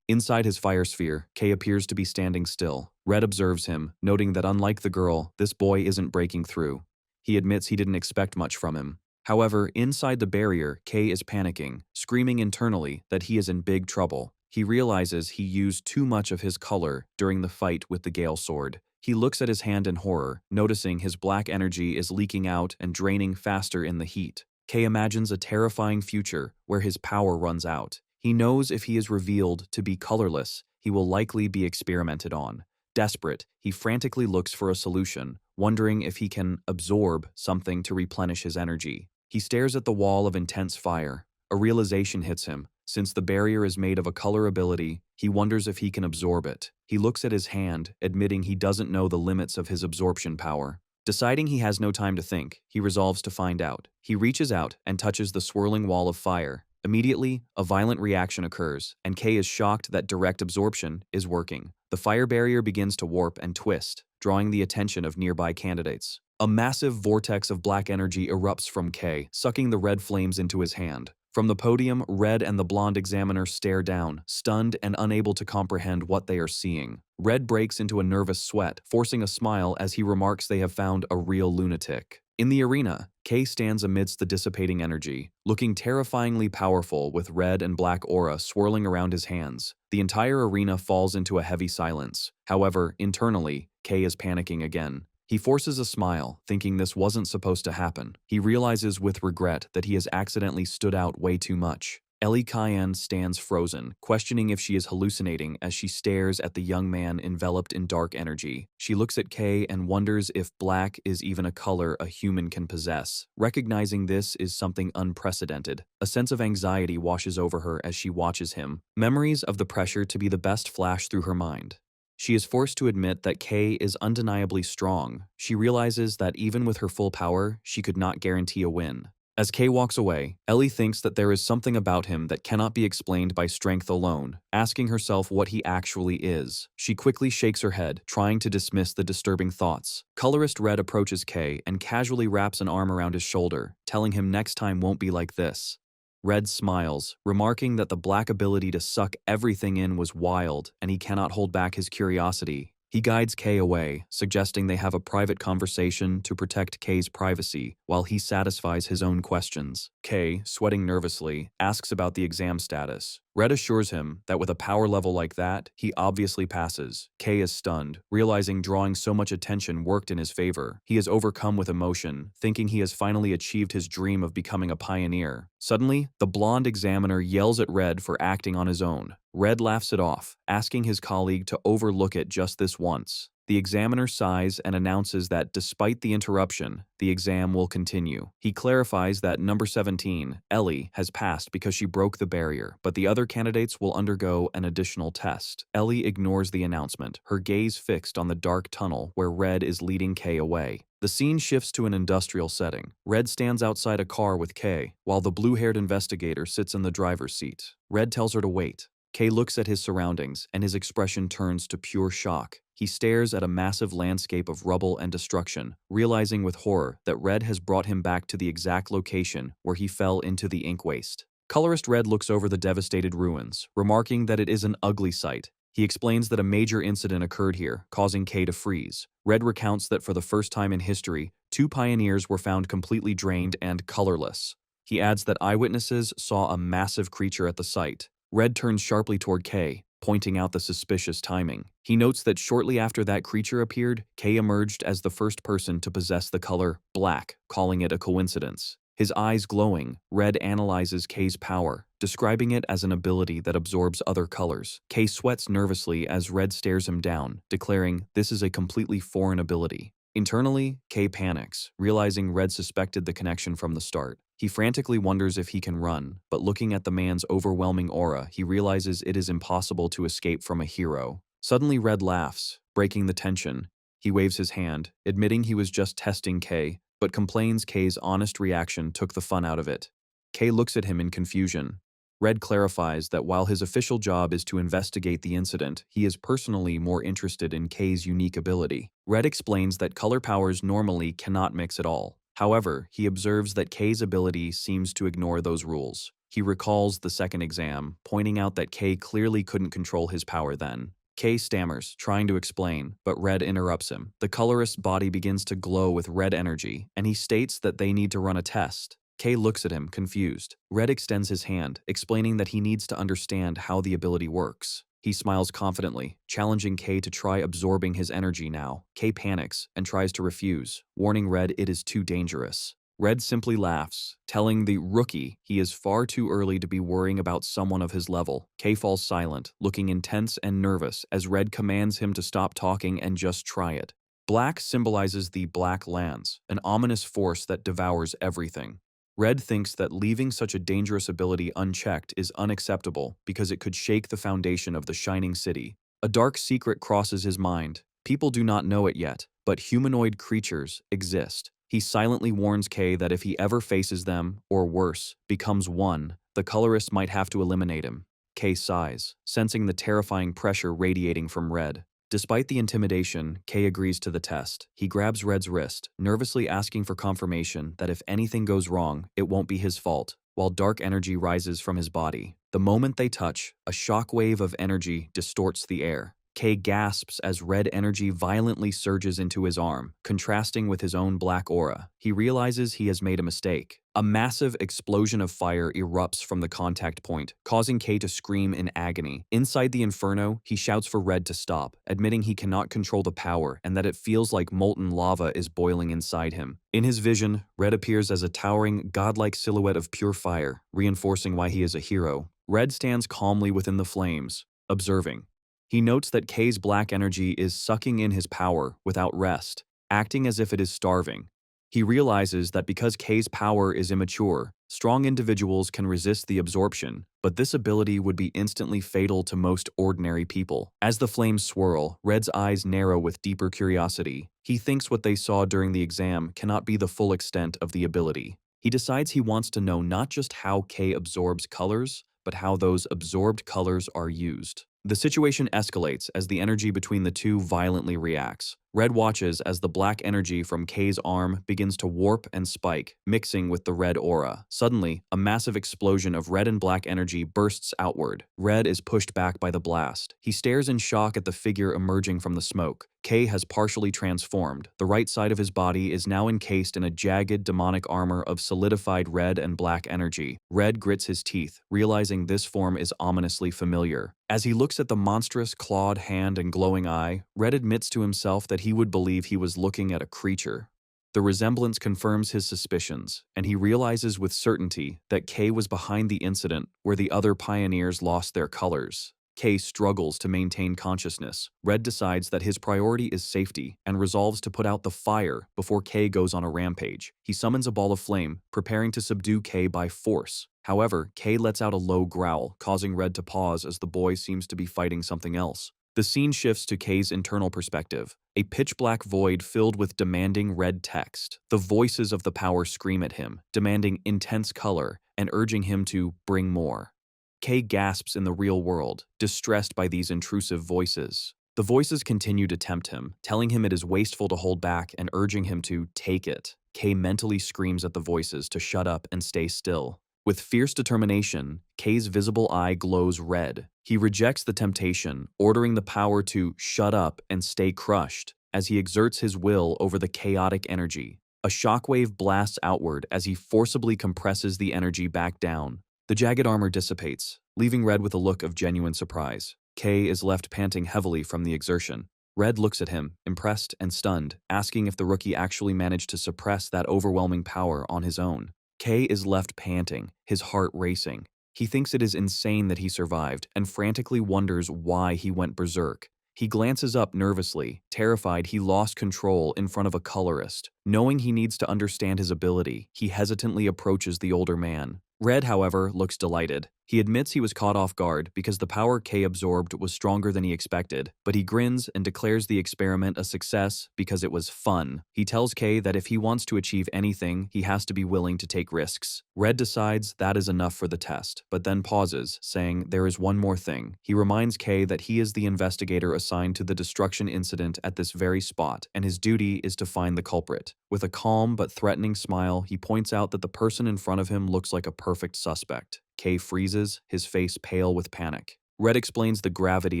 Speaker 1: Inside his fire sphere, Kay appears to be standing still. Red observes him, noting that unlike the girl, this boy isn't breaking through. He admits he didn't expect much from him. However, inside the barrier, Kay is panicking, screaming internally that he is in big trouble. He realizes he used too much of his color during the fight with the Gale Sword. He looks at his hand in horror, noticing his black energy is leaking out and draining faster in the heat. Kay imagines a terrifying future where his power runs out. He knows if he is revealed to be colorless, he will likely be experimented on. Desperate, he frantically looks for a solution, wondering if he can absorb something to replenish his energy. He stares at the wall of intense fire. A realization hits him. Since the barrier is made of a color ability, he wonders if he can absorb it. He looks at his hand, admitting he doesn't know the limits of his absorption power. Deciding he has no time to think, he resolves to find out. He reaches out and touches the swirling wall of fire. Immediately, a violent reaction occurs, and Kay is shocked that direct absorption is working. The fire barrier begins to warp and twist, drawing the attention of nearby candidates. A massive vortex of black energy erupts from Kay, sucking the red flames into his hand. From the podium, Red and the blonde examiner stare down, stunned and unable to comprehend what they are seeing. Red breaks into a nervous sweat, forcing a smile as he remarks they have found a real lunatic. In the arena, Kay stands amidst the dissipating energy, looking terrifyingly powerful with red and black aura swirling around his hands. The entire arena falls into a heavy silence. However, internally, Kay is panicking again. He forces a smile, thinking this wasn't supposed to happen. He realizes with regret that he has accidentally stood out way too much. Ellie Cayenne stands frozen, questioning if she is hallucinating as she stares at the young man enveloped in dark energy. She looks at Kay and wonders if black is even a color a human can possess. Recognizing this is something unprecedented, a sense of anxiety washes over her as she watches him. Memories of the pressure to be the best flash through her mind. She is forced to admit that Kay is undeniably strong. She realizes that even with her full power, she could not guarantee a win. As Kay walks away, Ellie thinks that there is something about him that cannot be explained by strength alone, asking herself what he actually is. She quickly shakes her head, trying to dismiss the disturbing thoughts. Colorist Red approaches Kay and casually wraps an arm around his shoulder, telling him next time won't be like this. Red smiles, remarking that the black ability to suck everything in was wild and he cannot hold back his curiosity. He guides Kay away, suggesting they have a private conversation to protect Kay's privacy while he satisfies his own questions. Kay, sweating nervously, asks about the exam status. Red assures him that with a power level like that, he obviously passes. Kay is stunned, realizing drawing so much attention worked in his favor. He is overcome with emotion, thinking he has finally achieved his dream of becoming a pioneer. Suddenly, the blonde examiner yells at Red for acting on his own. Red laughs it off, asking his colleague to overlook it just this once. The examiner sighs and announces that despite the interruption, the exam will continue. He clarifies that number 17, Ellie, has passed because she broke the barrier, but the other candidates will undergo an additional test. Ellie ignores the announcement, her gaze fixed on the dark tunnel where Red is leading Kay away. The scene shifts to an industrial setting. Red stands outside a car with Kay, while the blue-haired investigator sits in the driver's seat. Red tells her to wait. Kay looks at his surroundings, and his expression turns to pure shock. He stares at a massive landscape of rubble and destruction, realizing with horror that Red has brought him back to the exact location where he fell into the ink waste. Colorist Red looks over the devastated ruins, remarking that it is an ugly sight. He explains that a major incident occurred here, causing Kay to freeze. Red recounts that for the first time in history, 2 pioneers were found completely drained and colorless. He adds that eyewitnesses saw a massive creature at the site. Red turns sharply toward Kay, pointing out the suspicious timing. He notes that shortly after that creature appeared, Kay emerged as the first person to possess the color black, calling it a coincidence. His eyes glowing, Red analyzes Kay's power, describing it as an ability that absorbs other colors. Kay sweats nervously as Red stares him down, declaring this is a completely foreign ability. Internally, Kay panics, realizing Red suspected the connection from the start. He frantically wonders if he can run, but looking at the man's overwhelming aura, he realizes it is impossible to escape from a hero. Suddenly Red laughs, breaking the tension. He waves his hand, admitting he was just testing Kay, but complains Kay's honest reaction took the fun out of it. Kay looks at him in confusion. Red clarifies that while his official job is to investigate the incident, he is personally more interested in Kay's unique ability. Red explains that color powers normally cannot mix at all. However, he observes that Kay's ability seems to ignore those rules. He recalls the second exam, pointing out that K clearly couldn't control his power then. K stammers, trying to explain, but Red interrupts him. The colorist's body begins to glow with red energy, and he states that they need to run a test. K looks at him, confused. Red extends his hand, explaining that he needs to understand how the ability works. He smiles confidently, challenging K to try absorbing his energy now. K panics and tries to refuse, warning Red it is too dangerous. Red simply laughs, telling the rookie he is far too early to be worrying about someone of his level. K falls silent, looking intense and nervous as Red commands him to stop talking and just try it. Black symbolizes the Black Lands, an ominous force that devours everything. Red thinks that leaving such a dangerous ability unchecked is unacceptable because it could shake the foundation of the Shining City. A dark secret crosses his mind. People do not know it yet, but humanoid creatures exist. He silently warns K that if he ever faces them, or worse, becomes one, the colorist might have to eliminate him. K sighs, sensing the terrifying pressure radiating from Red. Despite the intimidation, K agrees to the test. He grabs Red's wrist, nervously asking for confirmation that if anything goes wrong, it won't be his fault, while dark energy rises from his body. The moment they touch, a shockwave of energy distorts the air. K gasps as red energy violently surges into his arm, contrasting with his own black aura. He realizes he has made a mistake. A massive explosion of fire erupts from the contact point, causing K to scream in agony. Inside the inferno, he shouts for Red to stop, admitting he cannot control the power and that it feels like molten lava is boiling inside him. In his vision, Red appears as a towering, godlike silhouette of pure fire, reinforcing why he is a hero. Red stands calmly within the flames, observing. He notes that K's black energy is sucking in his power without rest, acting as if it is starving. He realizes that because K's power is immature, strong individuals can resist the absorption, but this ability would be instantly fatal to most ordinary people. As the flames swirl, Red's eyes narrow with deeper curiosity. He thinks what they saw during the exam cannot be the full extent of the ability. He decides he wants to know not just how K absorbs colors, but how those absorbed colors are used. The situation escalates as the energy between the two violently reacts. Red watches as the black energy from K's arm begins to warp and spike, mixing with the red aura. Suddenly, a massive explosion of red and black energy bursts outward. Red is pushed back by the blast. He stares in shock at the figure emerging from the smoke. K has partially transformed. The right side of his body is now encased in a jagged demonic armor of solidified red and black energy. Red grits his teeth, realizing this form is ominously familiar. As he looks at the monstrous clawed hand and glowing eye, Red admits to himself that he would believe he was looking at a creature. The resemblance confirms his suspicions, and he realizes with certainty that K was behind the incident where the other pioneers lost their colors. K struggles to maintain consciousness. Red decides that his priority is safety and resolves to put out the fire before K goes on a rampage. He summons a ball of flame, preparing to subdue K by force. However, K lets out a low growl, causing Red to pause as the boy seems to be fighting something else. The scene shifts to K's internal perspective, a pitch-black void filled with demanding red text. The voices of the power scream at him, demanding intense color and urging him to bring more. K gasps in the real world, distressed by these intrusive voices. The voices continue to tempt him, telling him it is wasteful to hold back and urging him to take it. K mentally screams at the voices to shut up and stay still. With fierce determination, K's visible eye glows red. He rejects the temptation, ordering the power to shut up and stay crushed as he exerts his will over the chaotic energy. A shockwave blasts outward as he forcibly compresses the energy back down. The jagged armor dissipates, leaving Red with a look of genuine surprise. K is left panting heavily from the exertion. Red looks at him, impressed and stunned, asking if the rookie actually managed to suppress that overwhelming power on his own. K is left panting, his heart racing. He thinks it is insane that he survived and frantically wonders why he went berserk. He glances up nervously, terrified he lost control in front of a colorist. Knowing he needs to understand his ability, he hesitantly approaches the older man. Red, however, looks delighted. He admits he was caught off guard because the power K absorbed was stronger than he expected, but he grins and declares the experiment a success because it was fun. He tells K that if he wants to achieve anything, he has to be willing to take risks. Red decides that is enough for the test, but then pauses, saying there is one more thing. He reminds K that he is the investigator assigned to the destruction incident at this very spot, and his duty is to find the culprit. With a calm but threatening smile, he points out that the person in front of him looks like a perfect suspect. Kay freezes, his face pale with panic. Red explains the gravity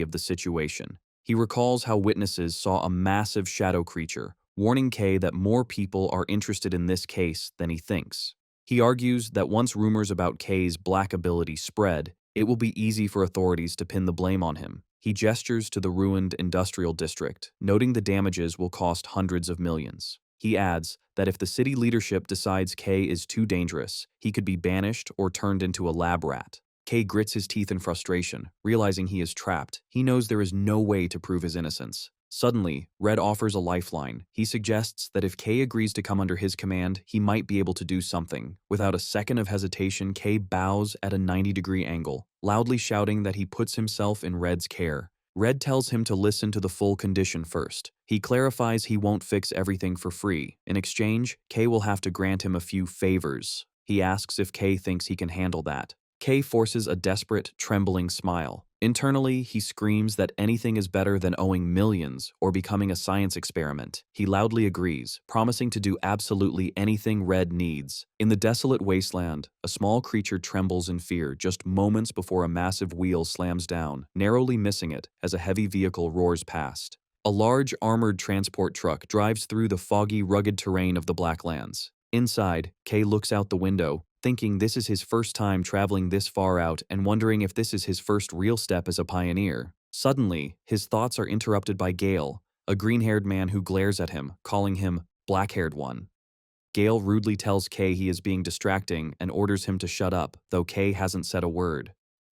Speaker 1: of the situation. He recalls how witnesses saw a massive shadow creature, warning Kay that more people are interested in this case than he thinks. He argues that once rumors about Kay's black ability spread, it will be easy for authorities to pin the blame on him. He gestures to the ruined industrial district, noting the damages will cost hundreds of millions. He adds that if the city leadership decides Kay is too dangerous, he could be banished or turned into a lab rat. Kay grits his teeth in frustration, realizing he is trapped. He knows there is no way to prove his innocence. Suddenly, Red offers a lifeline. He suggests that if Kay agrees to come under his command, he might be able to do something. Without a second of hesitation, Kay bows at a 90-degree angle, loudly shouting that he puts himself in Red's care. Red tells him to listen to the full condition first. He clarifies he won't fix everything for free. In exchange, Kay will have to grant him a few favors. He asks if Kay thinks he can handle that. Kay forces a desperate, trembling smile. Internally, he screams that anything is better than owing millions or becoming a science experiment. He loudly agrees, promising to do absolutely anything Red needs. In the desolate wasteland, a small creature trembles in fear just moments before a massive wheel slams down, narrowly missing it as a heavy vehicle roars past. A large, armored transport truck drives through the foggy, rugged terrain of the Blacklands. Inside, Kay looks out the window, thinking this is his first time traveling this far out and wondering if this is his first real step as a pioneer. Suddenly, his thoughts are interrupted by Gale, a green-haired man who glares at him, calling him black-haired one. Gale rudely tells Kay he is being distracting and orders him to shut up, though Kay hasn't said a word.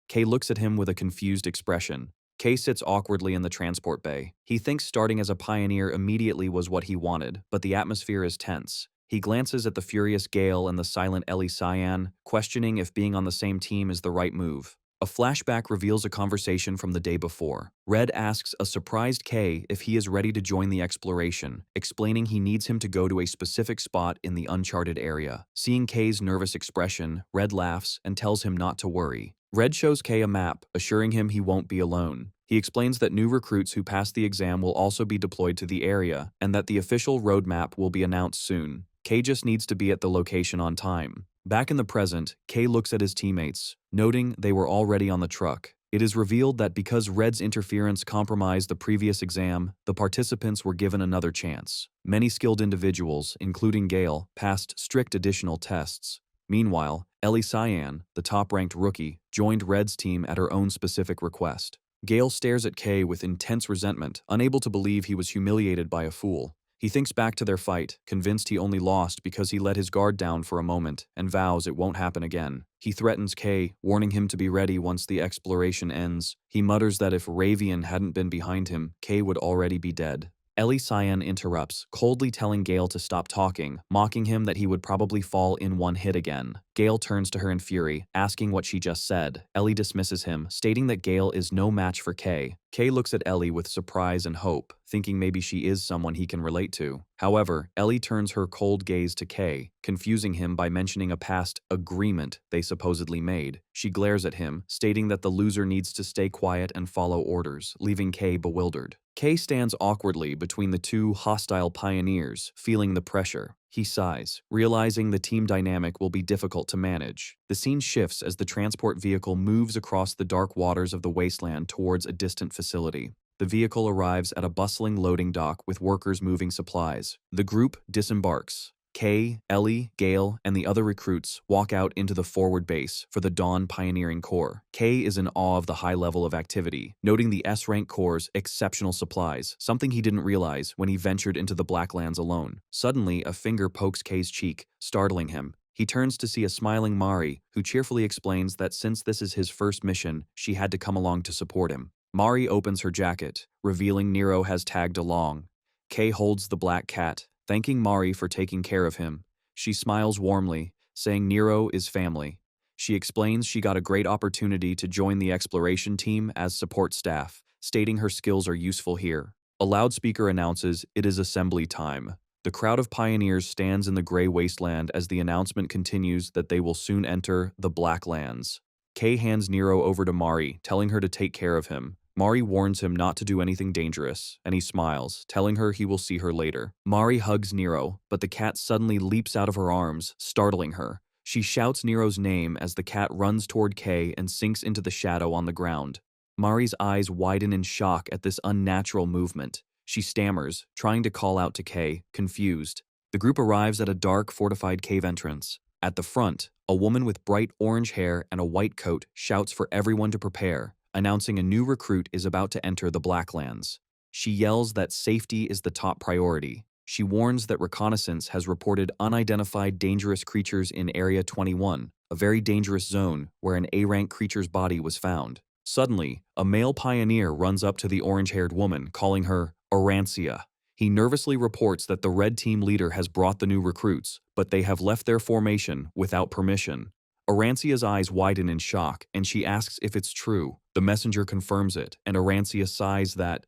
Speaker 1: Kay looks at him with a confused expression. Kay sits awkwardly in the transport bay. He thinks starting as a pioneer immediately was what he wanted, but the atmosphere is tense. He glances at the furious Gale and the silent Ellie Cyan, questioning if being on the same team is the right move. A flashback reveals a conversation from the day before. Red asks a surprised Kay if he is ready to join the exploration, explaining he needs him to go to a specific spot in the uncharted area. Seeing Kay's nervous expression, Red laughs and tells him not to worry. Red shows Kay a map, assuring him he won't be alone. He explains that new recruits who pass the exam will also be deployed to the area, and that the official roadmap will be announced soon. Kay just needs to be at the location on time. Back in the present, Kay looks at his teammates, noting they were already on the truck. It is revealed that because Red's interference compromised the previous exam, the participants were given another chance. Many skilled individuals, including Gale, passed strict additional tests. Meanwhile, Ellie Cyan, the top-ranked rookie, joined Red's team at her own specific request. Gale stares at Kay with intense resentment, unable to believe he was humiliated by a fool. He thinks back to their fight, convinced he only lost because he let his guard down for a moment, and vows it won't happen again. He threatens Kay, warning him to be ready once the exploration ends. He mutters that if Ravian hadn't been behind him, Kay would already be dead. Ellie Cyan interrupts, coldly telling Gale to stop talking, mocking him that he would probably fall in one hit again. Gale turns to her in fury, asking what she just said. Ellie dismisses him, stating that Gale is no match for Kay. Kay looks at Ellie with surprise and hope, thinking maybe she is someone he can relate to. However, Ellie turns her cold gaze to Kay, confusing him by mentioning a past agreement they supposedly made. She glares at him, stating that the loser needs to stay quiet and follow orders, leaving Kay bewildered. Kay stands awkwardly between the two hostile pioneers, feeling the pressure. He sighs, realizing the team dynamic will be difficult to manage. The scene shifts as the transport vehicle moves across the dark waters of the wasteland towards a distant facility. The vehicle arrives at a bustling loading dock with workers moving supplies. The group disembarks. Kay, Ellie, Gale, and the other recruits walk out into the forward base for the Dawn Pioneering Corps. Kay is in awe of the high level of activity, noting the S-Rank Corps' exceptional supplies, something he didn't realize when he ventured into the Blacklands alone. Suddenly, a finger pokes Kay's cheek, startling him. He turns to see a smiling Mari, who cheerfully explains that since this is his first mission, she had to come along to support him. Mari opens her jacket, revealing Nero has tagged along. Kay holds the black cat, thanking Mari for taking care of him. She smiles warmly, saying Nero is family. She explains she got a great opportunity to join the exploration team as support staff, stating her skills are useful here. A loudspeaker announces it is assembly time. The crowd of pioneers stands in the gray wasteland as the announcement continues that they will soon enter the Blacklands. Kay hands Nero over to Mari, telling her to take care of him. Mari warns him not to do anything dangerous, and he smiles, telling her he will see her later. Mari hugs Nero, but the cat suddenly leaps out of her arms, startling her. She shouts Nero's name as the cat runs toward Kay and sinks into the shadow on the ground. Mari's eyes widen in shock at this unnatural movement. She stammers, trying to call out to Kay, confused. The group arrives at a dark, fortified cave entrance. At the front, a woman with bright orange hair and a white coat shouts for everyone to prepare, announcing a new recruit is about to enter the Blacklands. She yells that safety is the top priority. She warns that reconnaissance has reported unidentified dangerous creatures in Area 21, a very dangerous zone where an A-rank creature's body was found. Suddenly, a male pioneer runs up to the orange-haired woman, calling her Arancia. He nervously reports that the red team leader has brought the new recruits, but they have left their formation without permission. Arancia's eyes widen in shock, and she asks if it's true. The messenger confirms it, and Arancia sighs that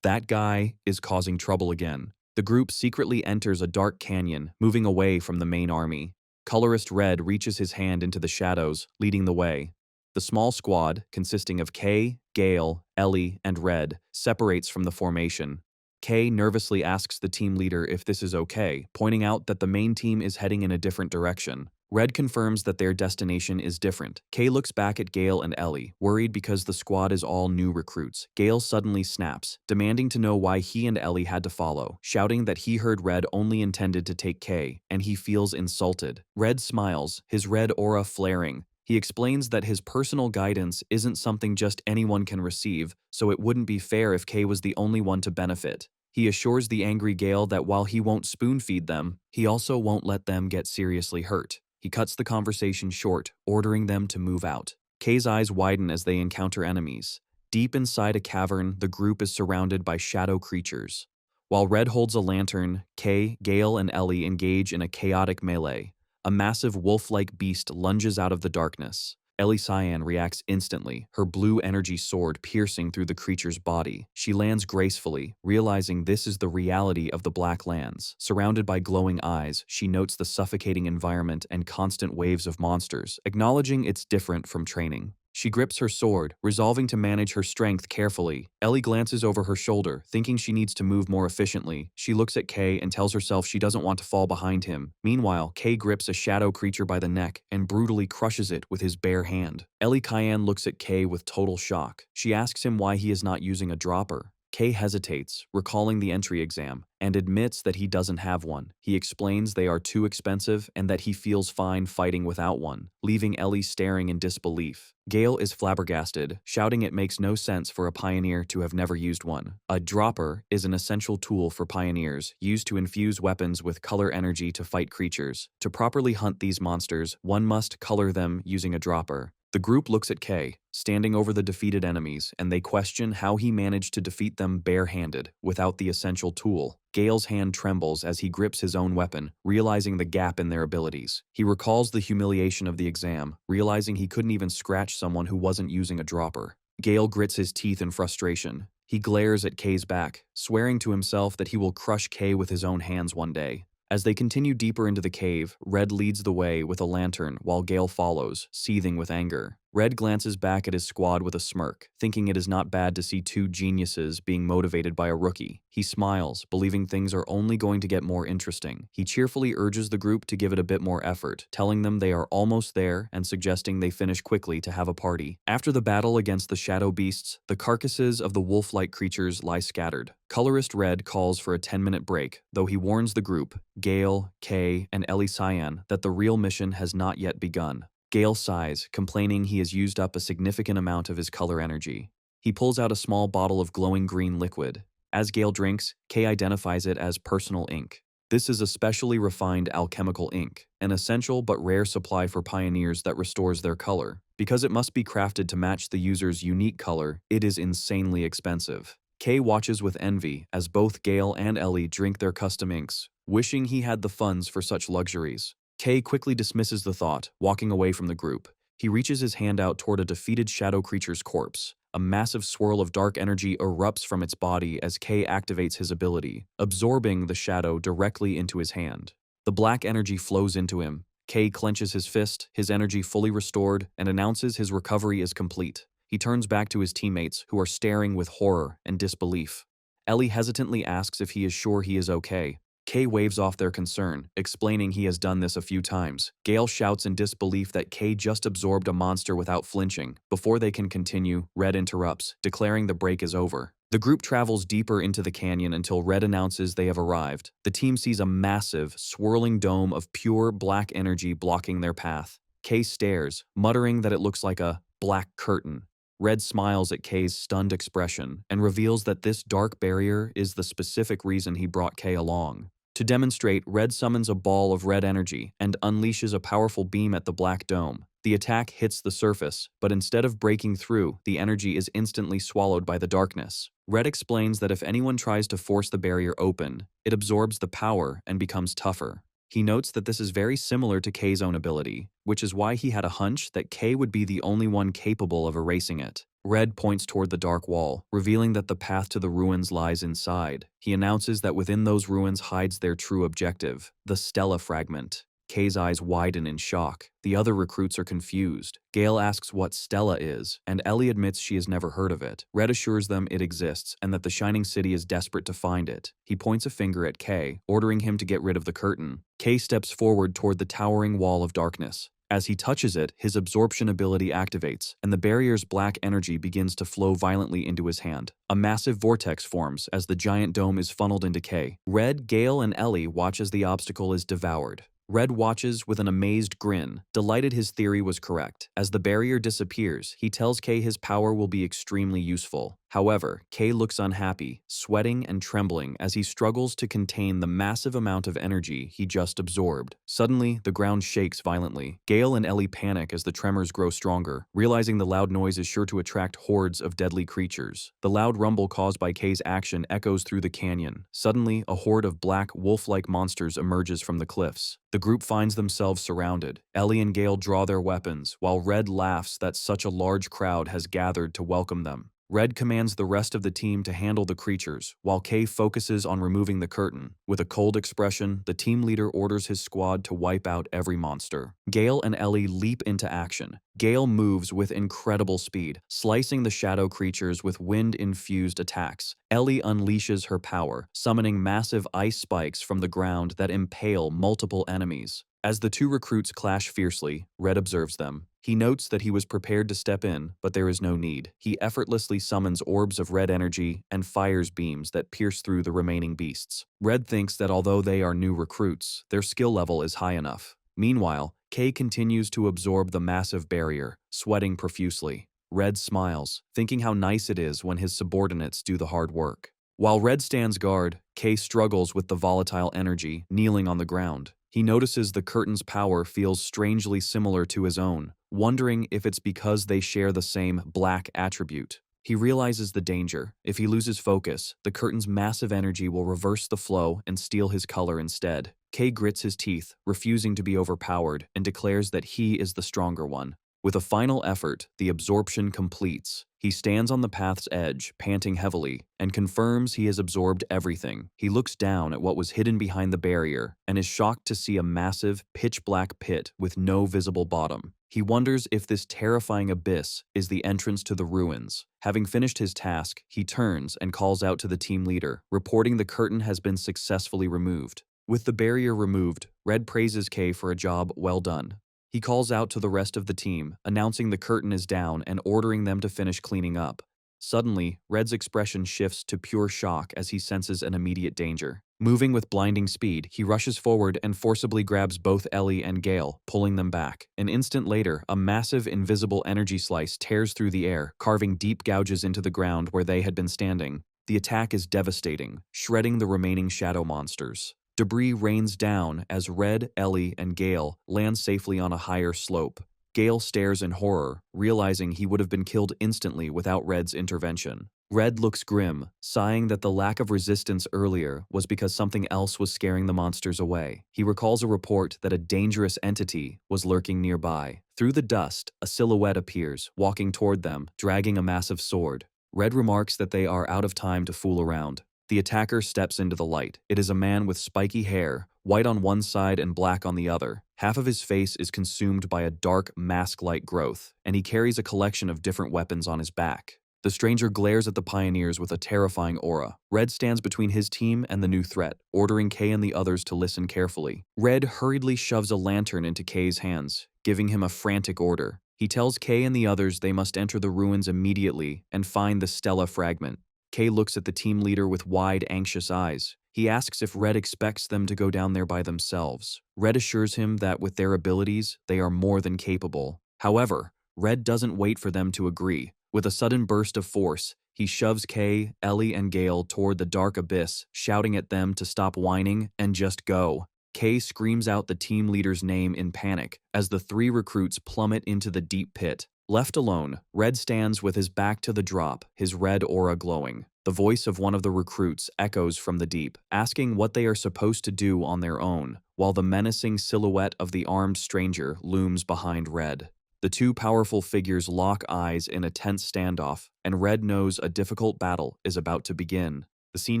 Speaker 1: guy is causing trouble again. The group secretly enters a dark canyon, moving away from the main army. Colorist Red reaches his hand into the shadows, leading the way. The small squad, consisting of Kay, Gale, Ellie, and Red, separates from the formation. Kay nervously asks the team leader if this is okay, pointing out that the main team is heading in a different direction. Red confirms that their destination is different. Kay looks back at Gale and Ellie, worried because the squad is all new recruits. Gale suddenly snaps, demanding to know why he and Ellie had to follow, shouting that he heard Red only intended to take Kay, and he feels insulted. Red smiles, his red aura flaring. He explains that his personal guidance isn't something just anyone can receive, so it wouldn't be fair if Kay was the only one to benefit. He assures the angry Gale that while he won't spoon-feed them, he also won't let them get seriously hurt. He cuts the conversation short, ordering them to move out. Kay's eyes widen as they encounter enemies. Deep inside a cavern, the group is surrounded by shadow creatures. While Red holds a lantern, Kay, Gale, and Ellie engage in a chaotic melee. A massive wolf-like beast lunges out of the darkness. Ellie Cyan reacts instantly, her blue energy sword piercing through the creature's body. She lands gracefully, realizing this is the reality of the Black Lands. Surrounded by glowing eyes, she notes the suffocating environment and constant waves of monsters, acknowledging it's different from training. She grips her sword, resolving to manage her strength carefully. Ellie glances over her shoulder, thinking she needs to move more efficiently. She looks at Kay and tells herself she doesn't want to fall behind him. Meanwhile, Kay grips a shadow creature by the neck and brutally crushes it with his bare hand. Ellie Cyan looks at Kay with total shock. She asks him why he is not using a dropper. Kay hesitates, recalling the entry exam, and admits that he doesn't have one. He explains they are too expensive and that he feels fine fighting without one, leaving Ellie staring in disbelief. Gale is flabbergasted, shouting it makes no sense for a pioneer to have never used one. A dropper is an essential tool for pioneers, used to infuse weapons with color energy to fight creatures. To properly hunt these monsters, one must color them using a dropper. The group looks at Kay, standing over the defeated enemies, and they question how he managed to defeat them bare-handed, without the essential tool. Gale's hand trembles as he grips his own weapon, realizing the gap in their abilities. He recalls the humiliation of the exam, realizing he couldn't even scratch someone who wasn't using a dropper. Gale grits his teeth in frustration. He glares at Kay's back, swearing to himself that he will crush Kay with his own hands one day. As they continue deeper into the cave, Red leads the way with a lantern while Gale follows, seething with anger. Red glances back at his squad with a smirk, thinking it is not bad to see two geniuses being motivated by a rookie. He smiles, believing things are only going to get more interesting. He cheerfully urges the group to give it a bit more effort, telling them they are almost there and suggesting they finish quickly to have a party. After the battle against the shadow beasts, the carcasses of the wolf-like creatures lie scattered. Colorist Red calls for a 10-minute break, though he warns the group, Gale, Kay, and Ellie Cyan, that the real mission has not yet begun. Gale sighs, complaining he has used up a significant amount of his color energy. He pulls out a small bottle of glowing green liquid. As Gale drinks, Kay identifies it as personal ink. This is a specially refined alchemical ink, an essential but rare supply for pioneers that restores their color. Because it must be crafted to match the user's unique color, it is insanely expensive. Kay watches with envy as both Gale and Ellie drink their custom inks, wishing he had the funds for such luxuries. Kay quickly dismisses the thought, walking away from the group. He reaches his hand out toward a defeated shadow creature's corpse. A massive swirl of dark energy erupts from its body as Kay activates his ability, absorbing the shadow directly into his hand. The black energy flows into him. Kay clenches his fist, his energy fully restored, and announces his recovery is complete. He turns back to his teammates, who are staring with horror and disbelief. Ellie hesitantly asks if he is sure he is okay. Kay waves off their concern, explaining he has done this a few times. Gale shouts in disbelief that Kay just absorbed a monster without flinching. Before they can continue, Red interrupts, declaring the break is over. The group travels deeper into the canyon until Red announces they have arrived. The team sees a massive, swirling dome of pure black energy blocking their path. Kay stares, muttering that it looks like a black curtain. Red smiles at Kay's stunned expression and reveals that this dark barrier is the specific reason he brought Kay along. To demonstrate, Red summons a ball of red energy and unleashes a powerful beam at the black dome. The attack hits the surface, but instead of breaking through, the energy is instantly swallowed by the darkness. Red explains that if anyone tries to force the barrier open, it absorbs the power and becomes tougher. He notes that this is very similar to Kay's own ability, which is why he had a hunch that Kay would be the only one capable of erasing it. Red points toward the dark wall, revealing that the path to the ruins lies inside. He announces that within those ruins hides their true objective, the Stella fragment. Kay's eyes widen in shock. The other recruits are confused. Gale asks what Stella is, and Ellie admits she has never heard of it. Red assures them it exists and that the Shining City is desperate to find it. He points a finger at Kay, ordering him to get rid of the curtain. Kay steps forward toward the towering wall of darkness. As he touches it, his absorption ability activates, and the barrier's black energy begins to flow violently into his hand. A massive vortex forms as the giant dome is funneled into Kay. Red, Gale, and Ellie watch as the obstacle is devoured. Red watches with an amazed grin, delighted his theory was correct. As the barrier disappears, he tells Kay his power will be extremely useful. However, Kay looks unhappy, sweating and trembling as he struggles to contain the massive amount of energy he just absorbed. Suddenly, the ground shakes violently. Gale and Ellie panic as the tremors grow stronger, realizing the loud noise is sure to attract hordes of deadly creatures. The loud rumble caused by Kay's action echoes through the canyon. Suddenly, a horde of black, wolf-like monsters emerges from the cliffs. The group finds themselves surrounded. Ellie and Gale draw their weapons, while Red laughs that such a large crowd has gathered to welcome them. Red commands the rest of the team to handle the creatures, while Kay focuses on removing the curtain. With a cold expression, the team leader orders his squad to wipe out every monster. Gale and Ellie leap into action. Gale moves with incredible speed, slicing the shadow creatures with wind-infused attacks. Ellie unleashes her power, summoning massive ice spikes from the ground that impale multiple enemies. As the two recruits clash fiercely, Red observes them. He notes that he was prepared to step in, but there is no need. He effortlessly summons orbs of red energy and fires beams that pierce through the remaining beasts. Red thinks that although they are new recruits, their skill level is high enough. Meanwhile, Kay continues to absorb the massive barrier, sweating profusely. Red smiles, thinking how nice it is when his subordinates do the hard work. While Red stands guard, Kay struggles with the volatile energy, kneeling on the ground. He notices the curtain's power feels strangely similar to his own, wondering if it's because they share the same black attribute. He realizes the danger. If he loses focus, the curtain's massive energy will reverse the flow and steal his color instead. Kay grits his teeth, refusing to be overpowered, and declares that he is the stronger one. With a final effort, the absorption completes. He stands on the path's edge, panting heavily, and confirms he has absorbed everything. He looks down at what was hidden behind the barrier and is shocked to see a massive, pitch-black pit with no visible bottom. He wonders if this terrifying abyss is the entrance to the ruins. Having finished his task, he turns and calls out to the team leader, reporting the curtain has been successfully removed. With the barrier removed, Red praises Kay for a job well done. He calls out to the rest of the team, announcing the curtain is down and ordering them to finish cleaning up. Suddenly, Red's expression shifts to pure shock as he senses an immediate danger. Moving with blinding speed, he rushes forward and forcibly grabs both Ellie and Gale, pulling them back. An instant later, a massive invisible energy slice tears through the air, carving deep gouges into the ground where they had been standing. The attack is devastating, shredding the remaining shadow monsters. Debris rains down as Red, Ellie, and Gale land safely on a higher slope. Gale stares in horror, realizing he would have been killed instantly without Red's intervention. Red looks grim, sighing that the lack of resistance earlier was because something else was scaring the monsters away. He recalls a report that a dangerous entity was lurking nearby. Through the dust, a silhouette appears, walking toward them, dragging a massive sword. Red remarks that they are out of time to fool around. The attacker steps into the light. It is a man with spiky hair, white on one side and black on the other. Half of his face is consumed by a dark mask-like growth, and he carries a collection of different weapons on his back. The stranger glares at the pioneers with a terrifying aura. Red stands between his team and the new threat, ordering Kay and the others to listen carefully. Red hurriedly shoves a lantern into Kay's hands, giving him a frantic order. He tells Kay and the others they must enter the ruins immediately and find the Stella fragment. Kay looks at the team leader with wide, anxious eyes. He asks if Red expects them to go down there by themselves. Red assures him that with their abilities, they are more than capable. However, Red doesn't wait for them to agree. With a sudden burst of force, he shoves Kay, Ellie, and Gale toward the dark abyss, shouting at them to stop whining and just go. Kay screams out the team leader's name in panic as the three recruits plummet into the deep pit. Left alone, Red stands with his back to the drop, his red aura glowing. The voice of one of the recruits echoes from the deep, asking what they are supposed to do on their own, while the menacing silhouette of the armed stranger looms behind Red. The two powerful figures lock eyes in a tense standoff, and Red knows a difficult battle is about to begin. The scene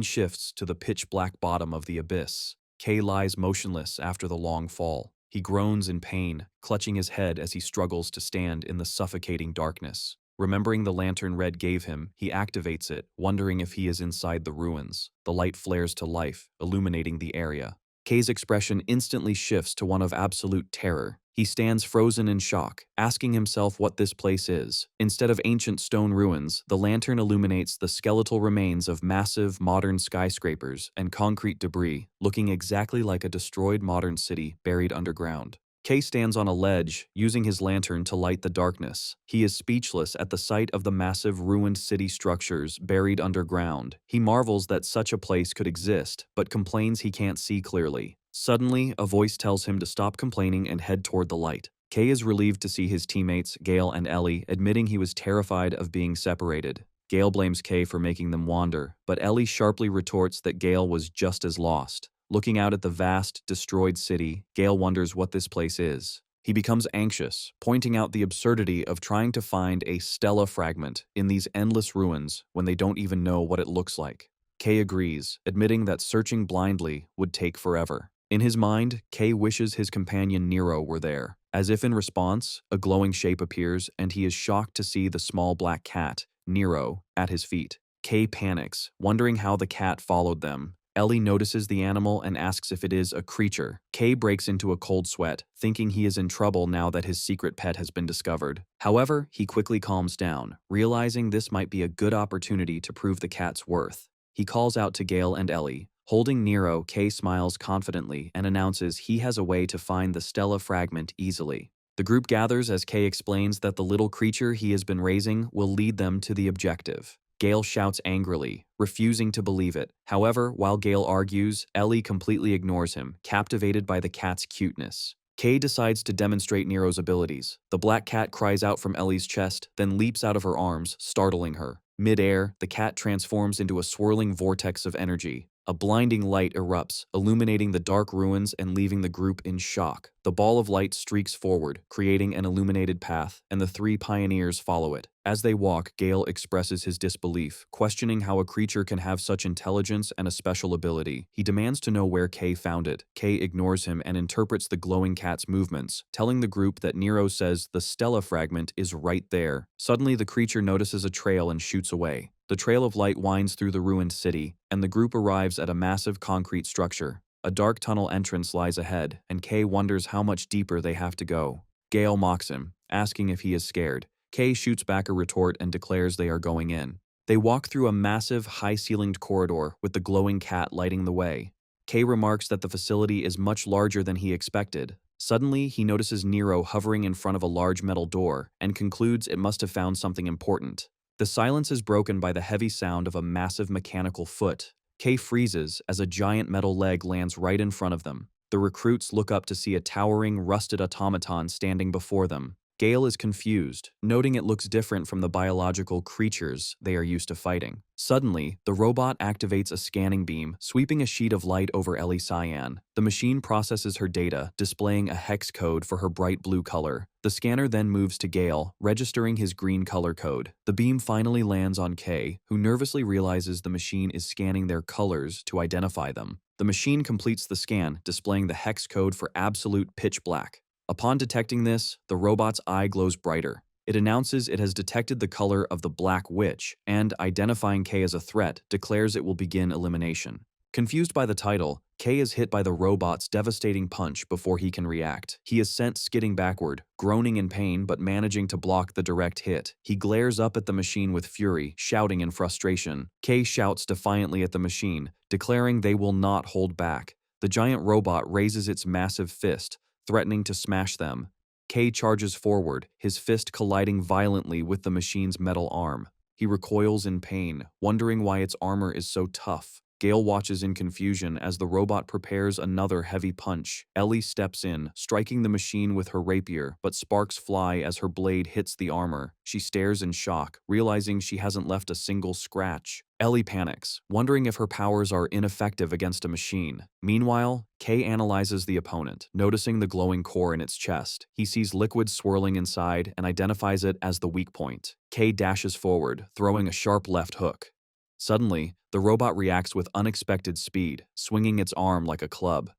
Speaker 1: shifts to the pitch-black bottom of the abyss. Kay lies motionless after the long fall. He groans in pain, clutching his head as he struggles to stand in the suffocating darkness. Remembering the lantern Red gave him, he activates it, wondering if he is inside the ruins. The light flares to life, illuminating the area. Kay's expression instantly shifts to one of absolute terror. He stands frozen in shock, asking himself what this place is. Instead of ancient stone ruins, the lantern illuminates the skeletal remains of massive modern skyscrapers and concrete debris, looking exactly like a destroyed modern city buried underground. Kay stands on a ledge, using his lantern to light the darkness. He is speechless at the sight of the massive ruined city structures buried underground. He marvels that such a place could exist, but complains he can't see clearly. Suddenly, a voice tells him to stop complaining and head toward the light. Kay is relieved to see his teammates, Gale and Ellie, admitting he was terrified of being separated. Gale blames Kay for making them wander, but Ellie sharply retorts that Gale was just as lost. Looking out at the vast, destroyed city, Gale wonders what this place is. He becomes anxious, pointing out the absurdity of trying to find a Stella fragment in these endless ruins when they don't even know what it looks like. Kay agrees, admitting that searching blindly would take forever. In his mind, Kay wishes his companion Nero were there. As if in response, a glowing shape appears and he is shocked to see the small black cat, Nero, at his feet. Kay panics, wondering how the cat followed them. Ellie notices the animal and asks if it is a creature. Kay breaks into a cold sweat, thinking he is in trouble now that his secret pet has been discovered. However, he quickly calms down, realizing this might be a good opportunity to prove the cat's worth. He calls out to Gale and Ellie. Holding Nero, Kay smiles confidently and announces he has a way to find the Stella fragment easily. The group gathers as Kay explains that the little creature he has been raising will lead them to the objective. Gale shouts angrily, refusing to believe it. However, while Gale argues, Ellie completely ignores him, captivated by the cat's cuteness. Kay decides to demonstrate Nero's abilities. The black cat cries out from Ellie's chest, then leaps out of her arms, startling her. Mid-air, the cat transforms into a swirling vortex of energy. A blinding light erupts, illuminating the dark ruins and leaving the group in shock. The ball of light streaks forward, creating an illuminated path, and the three pioneers follow it. As they walk, Gale expresses his disbelief, questioning how a creature can have such intelligence and a special ability. He demands to know where Kay found it. Kay ignores him and interprets the glowing cat's movements, telling the group that Nero says the Stella fragment is right there. Suddenly, the creature notices a trail and shoots away. The trail of light winds through the ruined city, and the group arrives at a massive concrete structure. A dark tunnel entrance lies ahead, and Kay wonders how much deeper they have to go. Gale mocks him, asking if he is scared. Kay shoots back a retort and declares they are going in. They walk through a massive, high-ceilinged corridor with the glowing cat lighting the way. Kay remarks that the facility is much larger than he expected. Suddenly, he notices Nero hovering in front of a large metal door and concludes it must have found something important. The silence is broken by the heavy sound of a massive mechanical foot. Kay freezes as a giant metal leg lands right in front of them. The recruits look up to see a towering, rusted automaton standing before them. Gale is confused, noting it looks different from the biological creatures they are used to fighting. Suddenly, the robot activates a scanning beam, sweeping a sheet of light over Ellie Cyan. The machine processes her data, displaying a hex code for her bright blue color. The scanner then moves to Gale, registering his green color code. The beam finally lands on Kay, who nervously realizes the machine is scanning their colors to identify them. The machine completes the scan, displaying the hex code for absolute pitch black. Upon detecting this, the robot's eye glows brighter. It announces it has detected the color of the Black Witch and, identifying Kay as a threat, declares it will begin elimination. Confused by the title, Kay is hit by the robot's devastating punch before he can react. He is sent skidding backward, groaning in pain but managing to block the direct hit. He glares up at the machine with fury, shouting in frustration. Kay shouts defiantly at the machine, declaring they will not hold back. The giant robot raises its massive fist, threatening to smash them. Kay charges forward, his fist colliding violently with the machine's metal arm. He recoils in pain, wondering why its armor is so tough. Gale watches in confusion as the robot prepares another heavy punch. Ellie steps in, striking the machine with her rapier, but sparks fly as her blade hits the armor. She stares in shock, realizing she hasn't left a single scratch. Ellie panics, wondering if her powers are ineffective against a machine. Meanwhile, Kay analyzes the opponent, noticing the glowing core in its chest. He sees liquid swirling inside and identifies it as the weak point. Kay dashes forward, throwing a sharp left hook. Suddenly, the robot reacts with unexpected speed, swinging its arm like a club.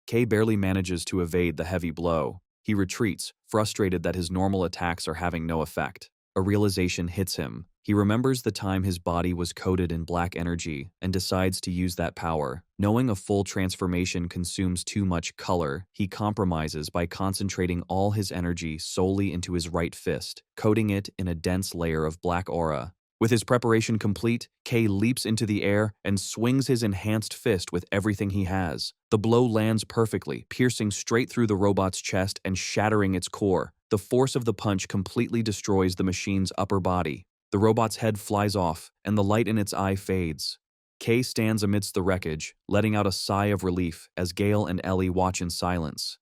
Speaker 1: Kay barely manages to evade the heavy blow. He retreats, frustrated that his normal attacks are having no effect. A realization hits him. He remembers the time his body was coated in black energy and decides to use that power. Knowing a full transformation consumes too much color, he compromises by concentrating all his energy solely into his right fist, coating it in a dense layer of black aura. With his preparation complete, Kay leaps into the air and swings his enhanced fist with everything he has. The blow lands perfectly, piercing straight through the robot's chest and shattering its core. The force of the punch completely destroys the machine's upper body. The robot's head flies off, and the light in its eye fades. Kay stands amidst the wreckage, letting out a sigh of relief as Gale and Ellie watch in silence.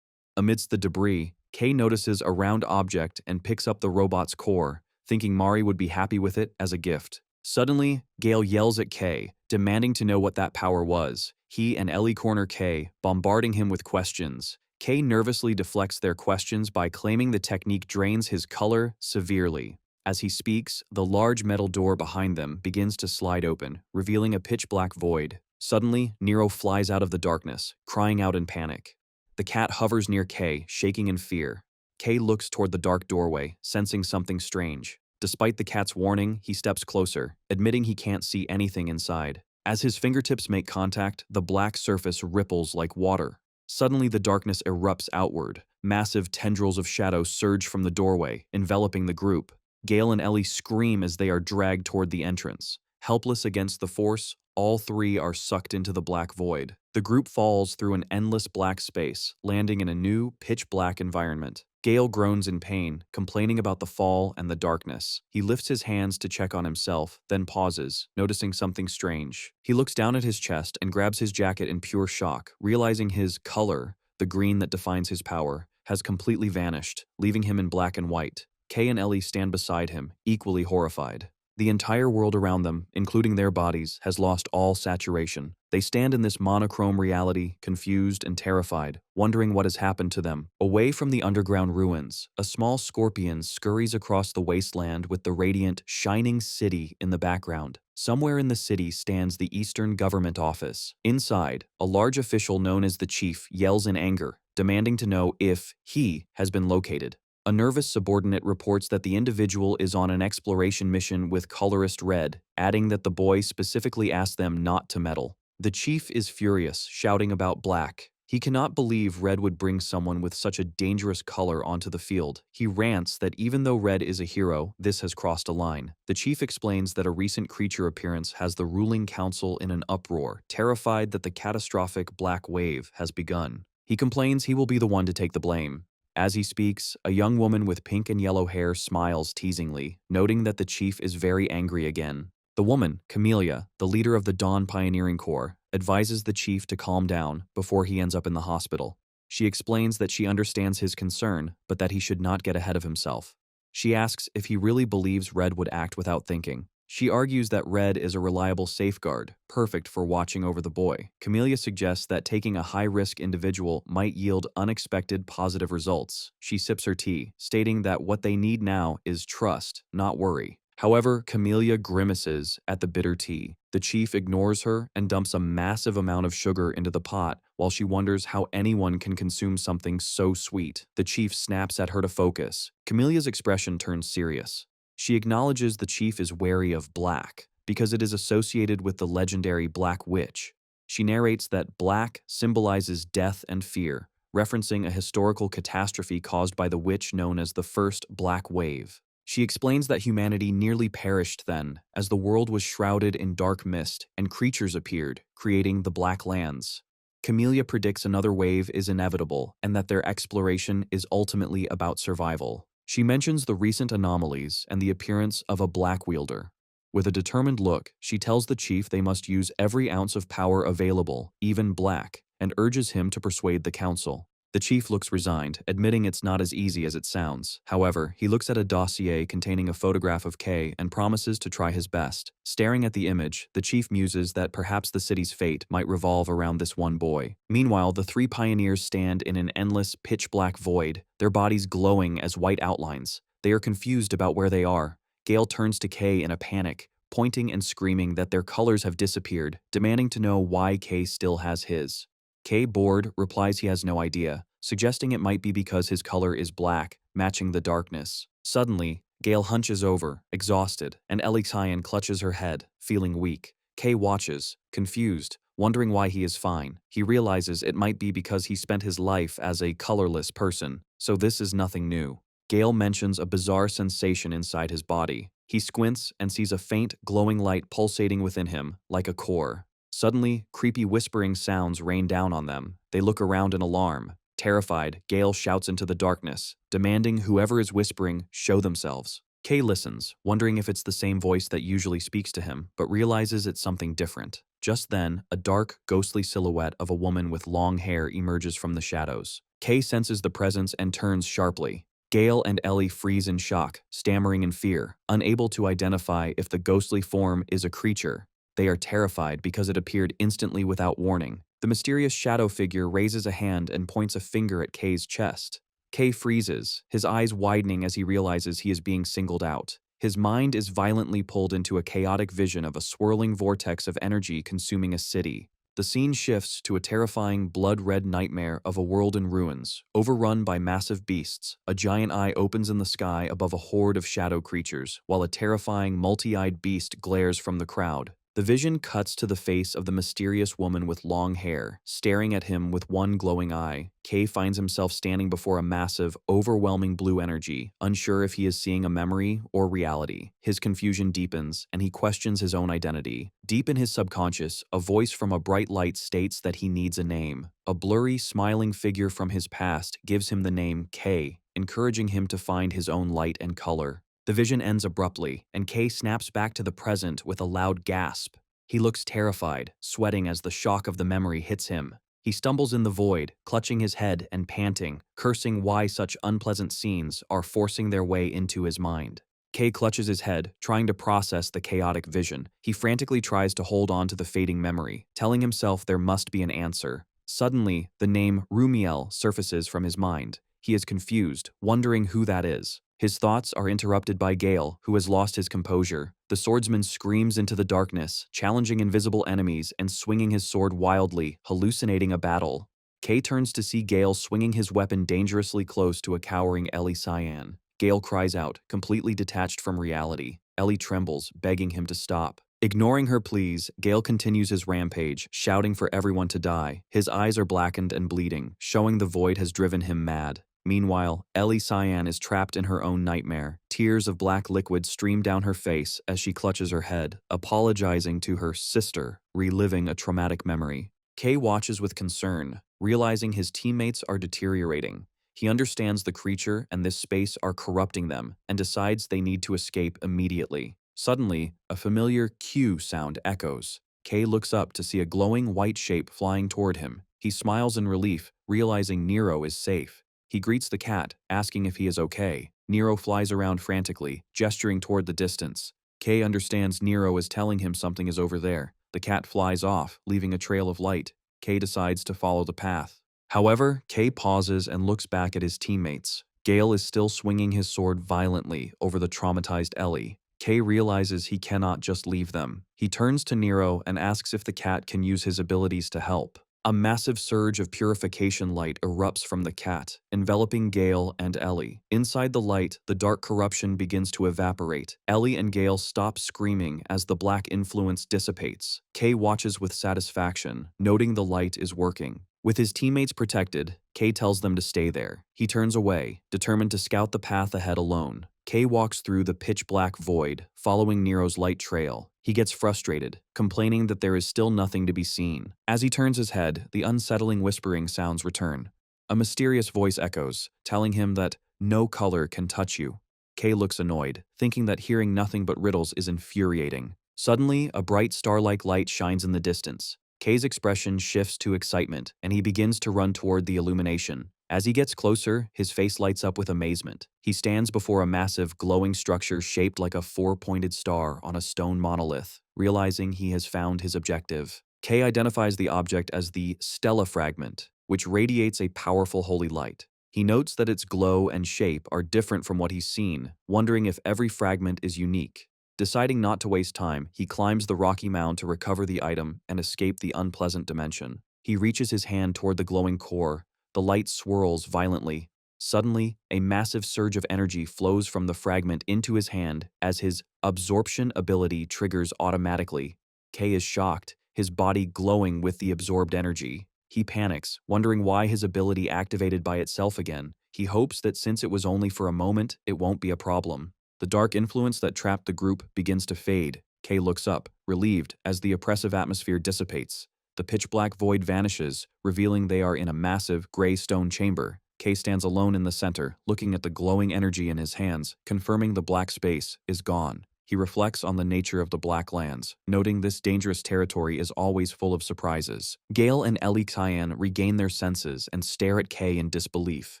Speaker 1: Amidst the debris, Kay notices a round object and picks up the robot's core, thinking Mari would be happy with it as a gift. Suddenly, Gale yells at Kay, demanding to know what that power was. He and Ellie corner Kay, bombarding him with questions. Kay nervously deflects their questions by claiming the technique drains his color severely. As he speaks, the large metal door behind them begins to slide open, revealing a pitch-black void. Suddenly, Nero flies out of the darkness, crying out in panic. The cat hovers near Kay, shaking in fear. Kay looks toward the dark doorway, sensing something strange. Despite the cat's warning, he steps closer, admitting he can't see anything inside. As his fingertips make contact, the black surface ripples like water. Suddenly, the darkness erupts outward. Massive tendrils of shadow surge from the doorway, enveloping the group. Gale and Ellie scream as they are dragged toward the entrance. Helpless against the force, all three are sucked into the black void. The group falls through an endless black space, landing in a new, pitch-black environment. Gale groans in pain, complaining about the fall and the darkness. He lifts his hands to check on himself, then pauses, noticing something strange. He looks down at his chest and grabs his jacket in pure shock, realizing his color, the green that defines his power, has completely vanished, leaving him in black and white. Kay and Ellie stand beside him, equally horrified. The entire world around them, including their bodies, has lost all saturation. They stand in this monochrome reality, confused and terrified, wondering what has happened to them. Away from the underground ruins, a small scorpion scurries across the wasteland with the radiant, shining city in the background. Somewhere in the city stands the Eastern Government Office. Inside, a large official known as the Chief yells in anger, demanding to know if he has been located. A nervous subordinate reports that the individual is on an exploration mission with Colorless Red, adding that the boy specifically asked them not to meddle. The chief is furious, shouting about Black. He cannot believe Red would bring someone with such a dangerous color onto the field. He rants that even though Red is a hero, this has crossed a line. The chief explains that a recent creature appearance has the ruling council in an uproar, terrified that the catastrophic Black Wave has begun. He complains he will be the one to take the blame. As he speaks, a young woman with pink and yellow hair smiles teasingly, noting that the chief is very angry again. The woman, Camellia, the leader of the Dawn Pioneering Corps, advises the chief to calm down before he ends up in the hospital. She explains that she understands his concern, but that he should not get ahead of himself. She asks if he really believes Red would act without thinking. She argues that Red is a reliable safeguard, perfect for watching over the boy. Camellia suggests that taking a high-risk individual might yield unexpected positive results. She sips her tea, stating that what they need now is trust, not worry. However, Camellia grimaces at the bitter tea. The chief ignores her and dumps a massive amount of sugar into the pot while she wonders how anyone can consume something so sweet. The chief snaps at her to focus. Camellia's expression turns serious. She acknowledges the chief is wary of black because it is associated with the legendary Black Witch. She narrates that black symbolizes death and fear, referencing a historical catastrophe caused by the witch known as the First Black Wave. She explains that humanity nearly perished then, as the world was shrouded in dark mist and creatures appeared, creating the Black Lands. Camellia predicts another wave is inevitable and that their exploration is ultimately about survival. She mentions the recent anomalies and the appearance of a black wielder. With a determined look, she tells the chief they must use every ounce of power available, even black, and urges him to persuade the council. The chief looks resigned, admitting it's not as easy as it sounds. However, he looks at a dossier containing a photograph of Kay and promises to try his best. Staring at the image, the chief muses that perhaps the city's fate might revolve around this one boy. Meanwhile, the three pioneers stand in an endless, pitch-black void, their bodies glowing as white outlines. They are confused about where they are. Gale turns to Kay in a panic, pointing and screaming that their colors have disappeared, demanding to know why Kay still has his. Kay, bored, replies he has no idea, suggesting it might be because his color is black, matching the darkness. Suddenly, Gale hunches over, exhausted, and Ellie Cyan clutches her head, feeling weak. Kay watches, confused, wondering why he is fine. He realizes it might be because he spent his life as a colorless person, so this is nothing new. Gale mentions a bizarre sensation inside his body. He squints and sees a faint, glowing light pulsating within him, like a core. Suddenly, creepy whispering sounds rain down on them. They look around in alarm. Terrified, Gale shouts into the darkness, demanding whoever is whispering show themselves. Kay listens, wondering if it's the same voice that usually speaks to him, but realizes it's something different. Just then, a dark, ghostly silhouette of a woman with long hair emerges from the shadows. Kay senses the presence and turns sharply. Gale and Ellie freeze in shock, stammering in fear, unable to identify if the ghostly form is a creature. They are terrified because it appeared instantly without warning. The mysterious shadow figure raises a hand and points a finger at Kay's chest. Kay freezes, his eyes widening as he realizes he is being singled out. His mind is violently pulled into a chaotic vision of a swirling vortex of energy consuming a city. The scene shifts to a terrifying, blood-red nightmare of a world in ruins, overrun by massive beasts. A giant eye opens in the sky above a horde of shadow creatures, while a terrifying, multi-eyed beast glares from the crowd. The vision cuts to the face of the mysterious woman with long hair, staring at him with one glowing eye. Kay finds himself standing before a massive, overwhelming blue energy, unsure if he is seeing a memory or reality. His confusion deepens, and he questions his own identity. Deep in his subconscious, a voice from a bright light states that he needs a name. A blurry, smiling figure from his past gives him the name Kay, encouraging him to find his own light and color. The vision ends abruptly, and Kay snaps back to the present with a loud gasp. He looks terrified, sweating as the shock of the memory hits him. He stumbles in the void, clutching his head and panting, cursing why such unpleasant scenes are forcing their way into his mind. Kay clutches his head, trying to process the chaotic vision. He frantically tries to hold on to the fading memory, telling himself there must be an answer. Suddenly, the name Rumiel surfaces from his mind. He is confused, wondering who that is. His thoughts are interrupted by Gale, who has lost his composure. The swordsman screams into the darkness, challenging invisible enemies and swinging his sword wildly, hallucinating a battle. Kay turns to see Gale swinging his weapon dangerously close to a cowering Ellie Cyan. Gale cries out, completely detached from reality. Ellie trembles, begging him to stop. Ignoring her pleas, Gale continues his rampage, shouting for everyone to die. His eyes are blackened and bleeding, showing the void has driven him mad. Meanwhile, Ellie Cyan is trapped in her own nightmare. Tears of black liquid stream down her face as she clutches her head, apologizing to her sister, reliving a traumatic memory. Kay watches with concern, realizing his teammates are deteriorating. He understands the creature and this space are corrupting them, and decides they need to escape immediately. Suddenly, a familiar Q sound echoes. Kay looks up to see a glowing white shape flying toward him. He smiles in relief, realizing Nero is safe. He greets the cat, asking if he is okay. Nero flies around frantically, gesturing toward the distance. Kay understands Nero is telling him something is over there. The cat flies off, leaving a trail of light. Kay decides to follow the path. However, Kay pauses and looks back at his teammates. Gale is still swinging his sword violently over the traumatized Ellie. Kay realizes he cannot just leave them. He turns to Nero and asks if the cat can use his abilities to help. A massive surge of purification light erupts from the cat, enveloping Gale and Ellie. Inside the light, the dark corruption begins to evaporate. Ellie and Gale stop screaming as the black influence dissipates. Kay watches with satisfaction, noting the light is working. With his teammates protected, Kay tells them to stay there. He turns away, determined to scout the path ahead alone. Kay walks through the pitch-black void, following Nero's light trail. He gets frustrated, complaining that there is still nothing to be seen. As he turns his head, the unsettling whispering sounds return. A mysterious voice echoes, telling him that no color can touch you. Kay looks annoyed, thinking that hearing nothing but riddles is infuriating. Suddenly, a bright star-like light shines in the distance. Kay's expression shifts to excitement, and he begins to run toward the illumination. As he gets closer, his face lights up with amazement. He stands before a massive, glowing structure shaped like a four-pointed star on a stone monolith, realizing he has found his objective. Kay identifies the object as the Stella Fragment, which radiates a powerful holy light. He notes that its glow and shape are different from what he's seen, wondering if every fragment is unique. Deciding not to waste time, he climbs the rocky mound to recover the item and escape the unpleasant dimension. He reaches his hand toward the glowing core. The light swirls violently. Suddenly, a massive surge of energy flows from the fragment into his hand as his absorption ability triggers automatically. Kay is shocked, his body glowing with the absorbed energy. He panics, wondering why his ability activated by itself again. He hopes that since it was only for a moment, it won't be a problem. The dark influence that trapped the group begins to fade. Kay looks up, relieved, as the oppressive atmosphere dissipates. The pitch-black void vanishes, revealing they are in a massive, gray stone chamber. Kay stands alone in the center, looking at the glowing energy in his hands, confirming the black space is gone. He reflects on the nature of the Black Lands, noting this dangerous territory is always full of surprises. Gale and Ellie Cyan regain their senses and stare at Kay in disbelief.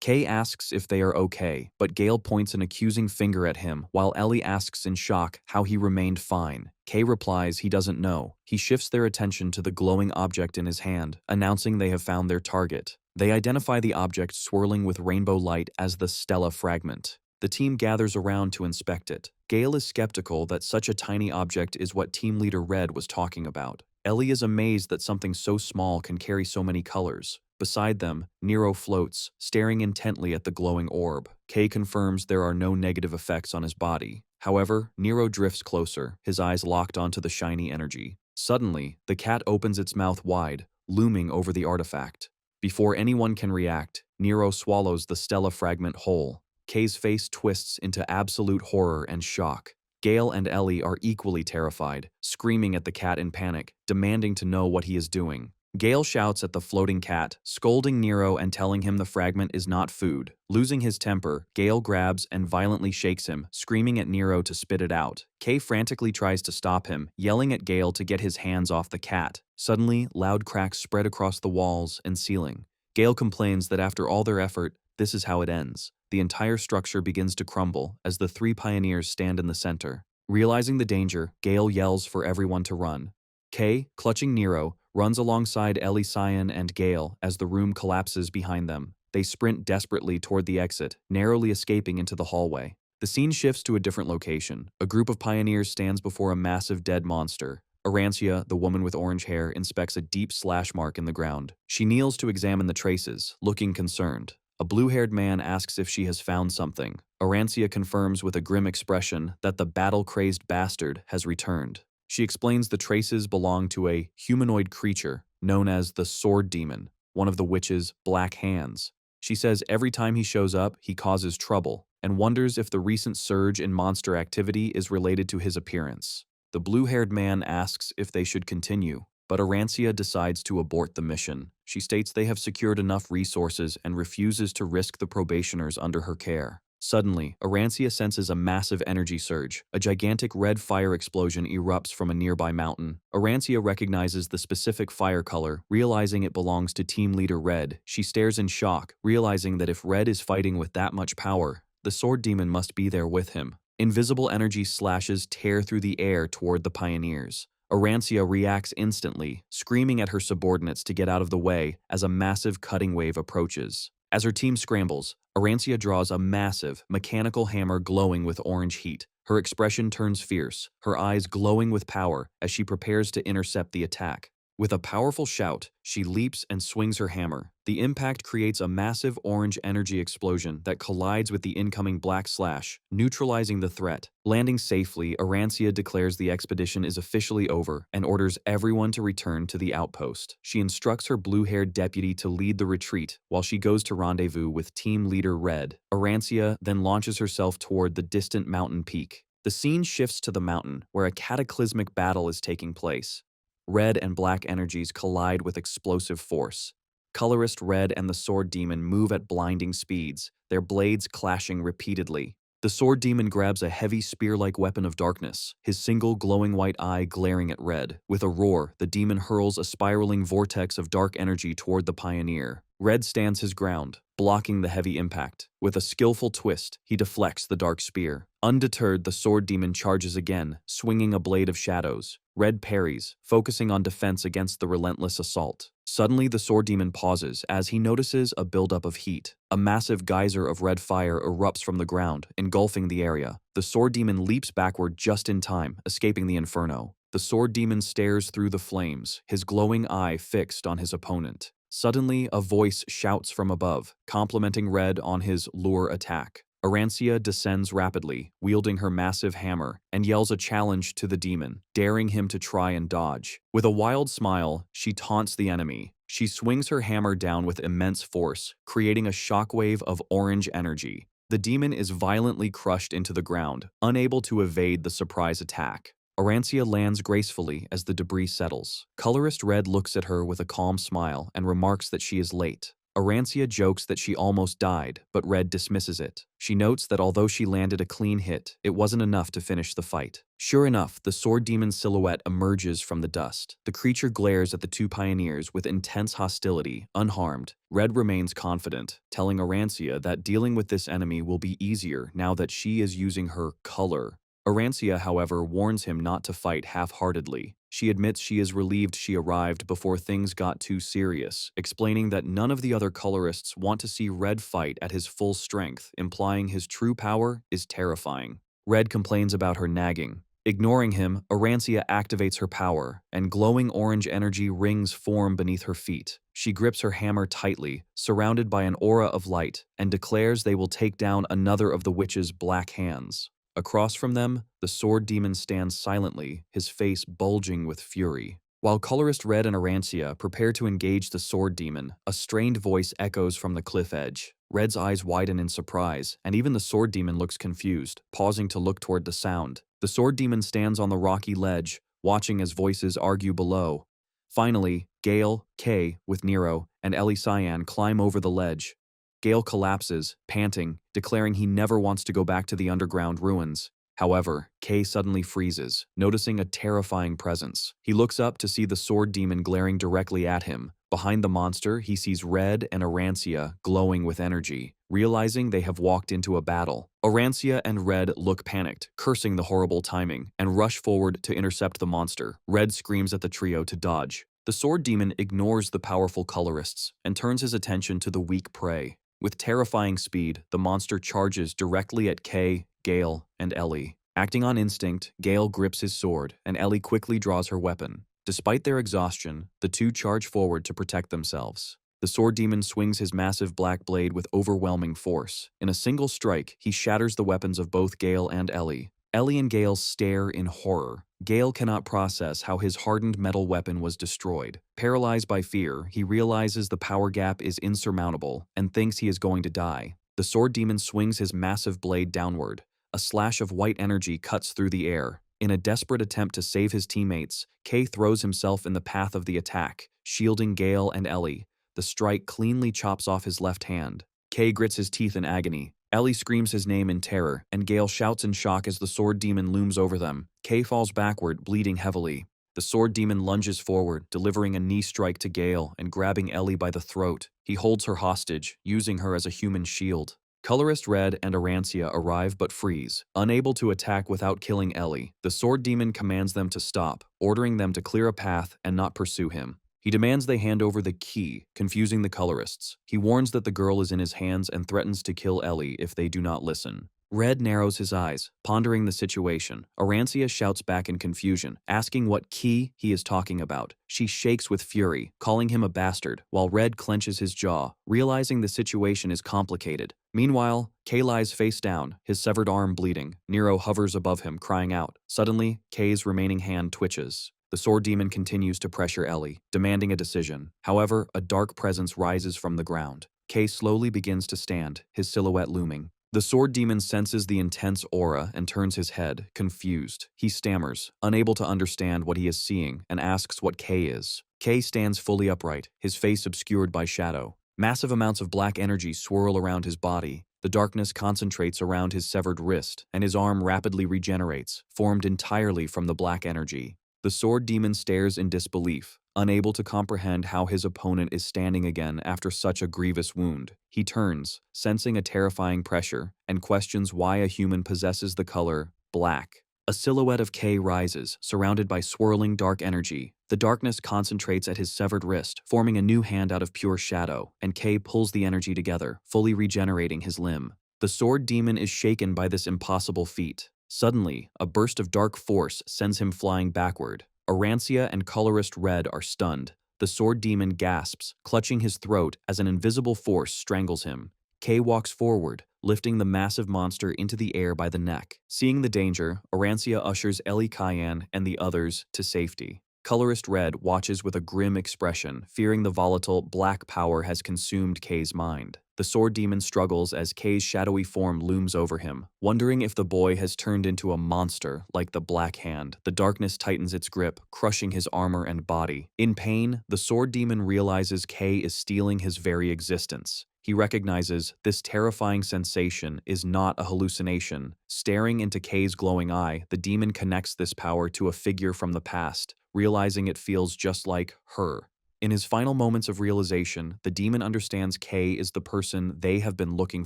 Speaker 1: Kay asks if they are okay, but Gale points an accusing finger at him, while Ellie asks in shock how he remained fine. Kay replies he doesn't know. He shifts their attention to the glowing object in his hand, announcing they have found their target. They identify the object swirling with rainbow light as the Stella Fragment. The team gathers around to inspect it. Gale is skeptical that such a tiny object is what Team Leader Red was talking about. Ellie is amazed that something so small can carry so many colors. Beside them, Nero floats, staring intently at the glowing orb. Kay confirms there are no negative effects on his body. However, Nero drifts closer, his eyes locked onto the shiny energy. Suddenly, the cat opens its mouth wide, looming over the artifact. Before anyone can react, Nero swallows the Stella Fragment whole. Kay's face twists into absolute horror and shock. Gale and Ellie are equally terrified, screaming at the cat in panic, demanding to know what he is doing. Gale shouts at the floating cat, scolding Nero and telling him the fragment is not food. Losing his temper, Gale grabs and violently shakes him, screaming at Nero to spit it out. Kay frantically tries to stop him, yelling at Gale to get his hands off the cat. Suddenly, loud cracks spread across the walls and ceiling. Gale complains that after all their effort, this is how it ends. The entire structure begins to crumble as the three pioneers stand in the center. Realizing the danger, Gale yells for everyone to run. Kay, clutching Nero, runs alongside Ellie Cyan and Gale as the room collapses behind them. They sprint desperately toward the exit, narrowly escaping into the hallway. The scene shifts to a different location. A group of pioneers stands before a massive dead monster. Arancia, the woman with orange hair, inspects a deep slash mark in the ground. She kneels to examine the traces, looking concerned. A blue-haired man asks if she has found something. Arancia confirms with a grim expression that the battle-crazed bastard has returned. She explains the traces belong to a humanoid creature known as the Sword Demon, one of the witch's black hands. She says every time he shows up, he causes trouble, and wonders if the recent surge in monster activity is related to his appearance. The blue-haired man asks if they should continue, but Arancia decides to abort the mission. She states they have secured enough resources and refuses to risk the probationers under her care. Suddenly, Arancia senses a massive energy surge. A gigantic red fire explosion erupts from a nearby mountain. Arancia recognizes the specific fire color, realizing it belongs to Team Leader Red. She stares in shock, realizing that if Red is fighting with that much power, the Sword Demon must be there with him. Invisible energy slashes tear through the air toward the pioneers. Arancia reacts instantly, screaming at her subordinates to get out of the way as a massive cutting wave approaches. As her team scrambles, Arancia draws a massive, mechanical hammer glowing with orange heat. Her expression turns fierce, her eyes glowing with power as she prepares to intercept the attack. With a powerful shout, she leaps and swings her hammer. The impact creates a massive orange energy explosion that collides with the incoming black slash, neutralizing the threat. Landing safely, Arancia declares the expedition is officially over and orders everyone to return to the outpost. She instructs her blue-haired deputy to lead the retreat while she goes to rendezvous with team leader Red. Arancia then launches herself toward the distant mountain peak. The scene shifts to the mountain, where a cataclysmic battle is taking place. Red and black energies collide with explosive force. Colorist Red and the Sword Demon move at blinding speeds, their blades clashing repeatedly. The Sword Demon grabs a heavy spear-like weapon of darkness, his single glowing white eye glaring at Red. With a roar, the demon hurls a spiraling vortex of dark energy toward the pioneer. Red stands his ground, blocking the heavy impact. With a skillful twist, he deflects the dark spear. Undeterred, the Sword Demon charges again, swinging a blade of shadows. Red parries, focusing on defense against the relentless assault. Suddenly, the Sword Demon pauses as he notices a buildup of heat. A massive geyser of red fire erupts from the ground, engulfing the area. The Sword Demon leaps backward just in time, escaping the inferno. The Sword Demon stares through the flames, his glowing eye fixed on his opponent. Suddenly, a voice shouts from above, complimenting Red on his lure attack. Arancia descends rapidly, wielding her massive hammer, and yells a challenge to the demon, daring him to try and dodge. With a wild smile, she taunts the enemy. She swings her hammer down with immense force, creating a shockwave of orange energy. The demon is violently crushed into the ground, unable to evade the surprise attack. Arancia lands gracefully as the debris settles. Colorist Red looks at her with a calm smile and remarks that she is late. Arancia jokes that she almost died, but Red dismisses it. She notes that although she landed a clean hit, it wasn't enough to finish the fight. Sure enough, the Sword Demon's silhouette emerges from the dust. The creature glares at the two pioneers with intense hostility, unharmed. Red remains confident, telling Arancia that dealing with this enemy will be easier now that she is using her color. Arancia, however, warns him not to fight half-heartedly. She admits she is relieved she arrived before things got too serious, explaining that none of the other colorists want to see Red fight at his full strength, implying his true power is terrifying. Red complains about her nagging. Ignoring him, Arancia activates her power, and glowing orange energy rings form beneath her feet. She grips her hammer tightly, surrounded by an aura of light, and declares they will take down another of the witch's black hands. Across from them, the Sword Demon stands silently, his face bulging with fury. While Colorist Red and Arancia prepare to engage the Sword Demon, a strained voice echoes from the cliff edge. Red's eyes widen in surprise, and even the Sword Demon looks confused, pausing to look toward the sound. The Sword Demon stands on the rocky ledge, watching as voices argue below. Finally, Gale, Kay, with Nero, and Ellie Cyan climb over the ledge. Gale collapses, panting, declaring he never wants to go back to the underground ruins. However, Kay suddenly freezes, noticing a terrifying presence. He looks up to see the Sword Demon glaring directly at him. Behind the monster, he sees Red and Arancia glowing with energy, realizing they have walked into a battle. Arancia and Red look panicked, cursing the horrible timing, and rush forward to intercept the monster. Red screams at the trio to dodge. The Sword Demon ignores the powerful colorists and turns his attention to the weak prey. With terrifying speed, the monster charges directly at Kay, Gale, and Ellie. Acting on instinct, Gale grips his sword, and Ellie quickly draws her weapon. Despite their exhaustion, the two charge forward to protect themselves. The Sword Demon swings his massive black blade with overwhelming force. In a single strike, he shatters the weapons of both Gale and Ellie. Ellie and Gale stare in horror. Gale cannot process how his hardened metal weapon was destroyed. Paralyzed by fear, he realizes the power gap is insurmountable and thinks he is going to die. The Sword Demon swings his massive blade downward. A slash of white energy cuts through the air. In a desperate attempt to save his teammates, Kay throws himself in the path of the attack, shielding Gale and Ellie. The strike cleanly chops off his left hand. Kay grits his teeth in agony. Ellie screams his name in terror, and Gale shouts in shock as the Sword Demon looms over them. Kay falls backward, bleeding heavily. The Sword Demon lunges forward, delivering a knee strike to Gale and grabbing Ellie by the throat. He holds her hostage, using her as a human shield. Colorist Red and Arancia arrive but freeze. Unable to attack without killing Ellie, the Sword Demon commands them to stop, ordering them to clear a path and not pursue him. He demands they hand over the key, confusing the colorists. He warns that the girl is in his hands and threatens to kill Ellie if they do not listen. Red narrows his eyes, pondering the situation. Arancia shouts back in confusion, asking what Ki he is talking about. She shakes with fury, calling him a bastard, while Red clenches his jaw, realizing the situation is complicated. Meanwhile, Kay lies face down, his severed arm bleeding. Nero hovers above him, crying out. Suddenly, Kay's remaining hand twitches. The sword demon continues to pressure Ellie, demanding a decision. However, a dark presence rises from the ground. Kay slowly begins to stand, his silhouette looming. The sword demon senses the intense aura and turns his head, confused. He stammers, unable to understand what he is seeing, and asks what Kay is. Kay stands fully upright, his face obscured by shadow. Massive amounts of black energy swirl around his body. The darkness concentrates around his severed wrist, and his arm rapidly regenerates, formed entirely from the black energy. The sword demon stares in disbelief, unable to comprehend how his opponent is standing again after such a grievous wound. He turns, sensing a terrifying pressure, and questions why a human possesses the color black. A silhouette of Kay rises, surrounded by swirling dark energy. The darkness concentrates at his severed wrist, forming a new hand out of pure shadow, and Kay pulls the energy together, fully regenerating his limb. The sword demon is shaken by this impossible feat. Suddenly, a burst of dark force sends him flying backward. Arancia and Colorless Red are stunned. The sword demon gasps, clutching his throat as an invisible force strangles him. Kay walks forward, lifting the massive monster into the air by the neck. Seeing the danger, Arancia ushers Ellie Cayenne and the others to safety. Colorless Red watches with a grim expression, fearing the volatile black power has consumed Kay's mind. The sword demon struggles as Kay's shadowy form looms over him, wondering if the boy has turned into a monster like the Black Hand. The darkness tightens its grip, crushing his armor and body. In pain, the sword demon realizes Kay is stealing his very existence. He recognizes this terrifying sensation is not a hallucination. Staring into Kay's glowing eye, the demon connects this power to a figure from the past, realizing it feels just like her. In his final moments of realization, the demon understands Kay is the person they have been looking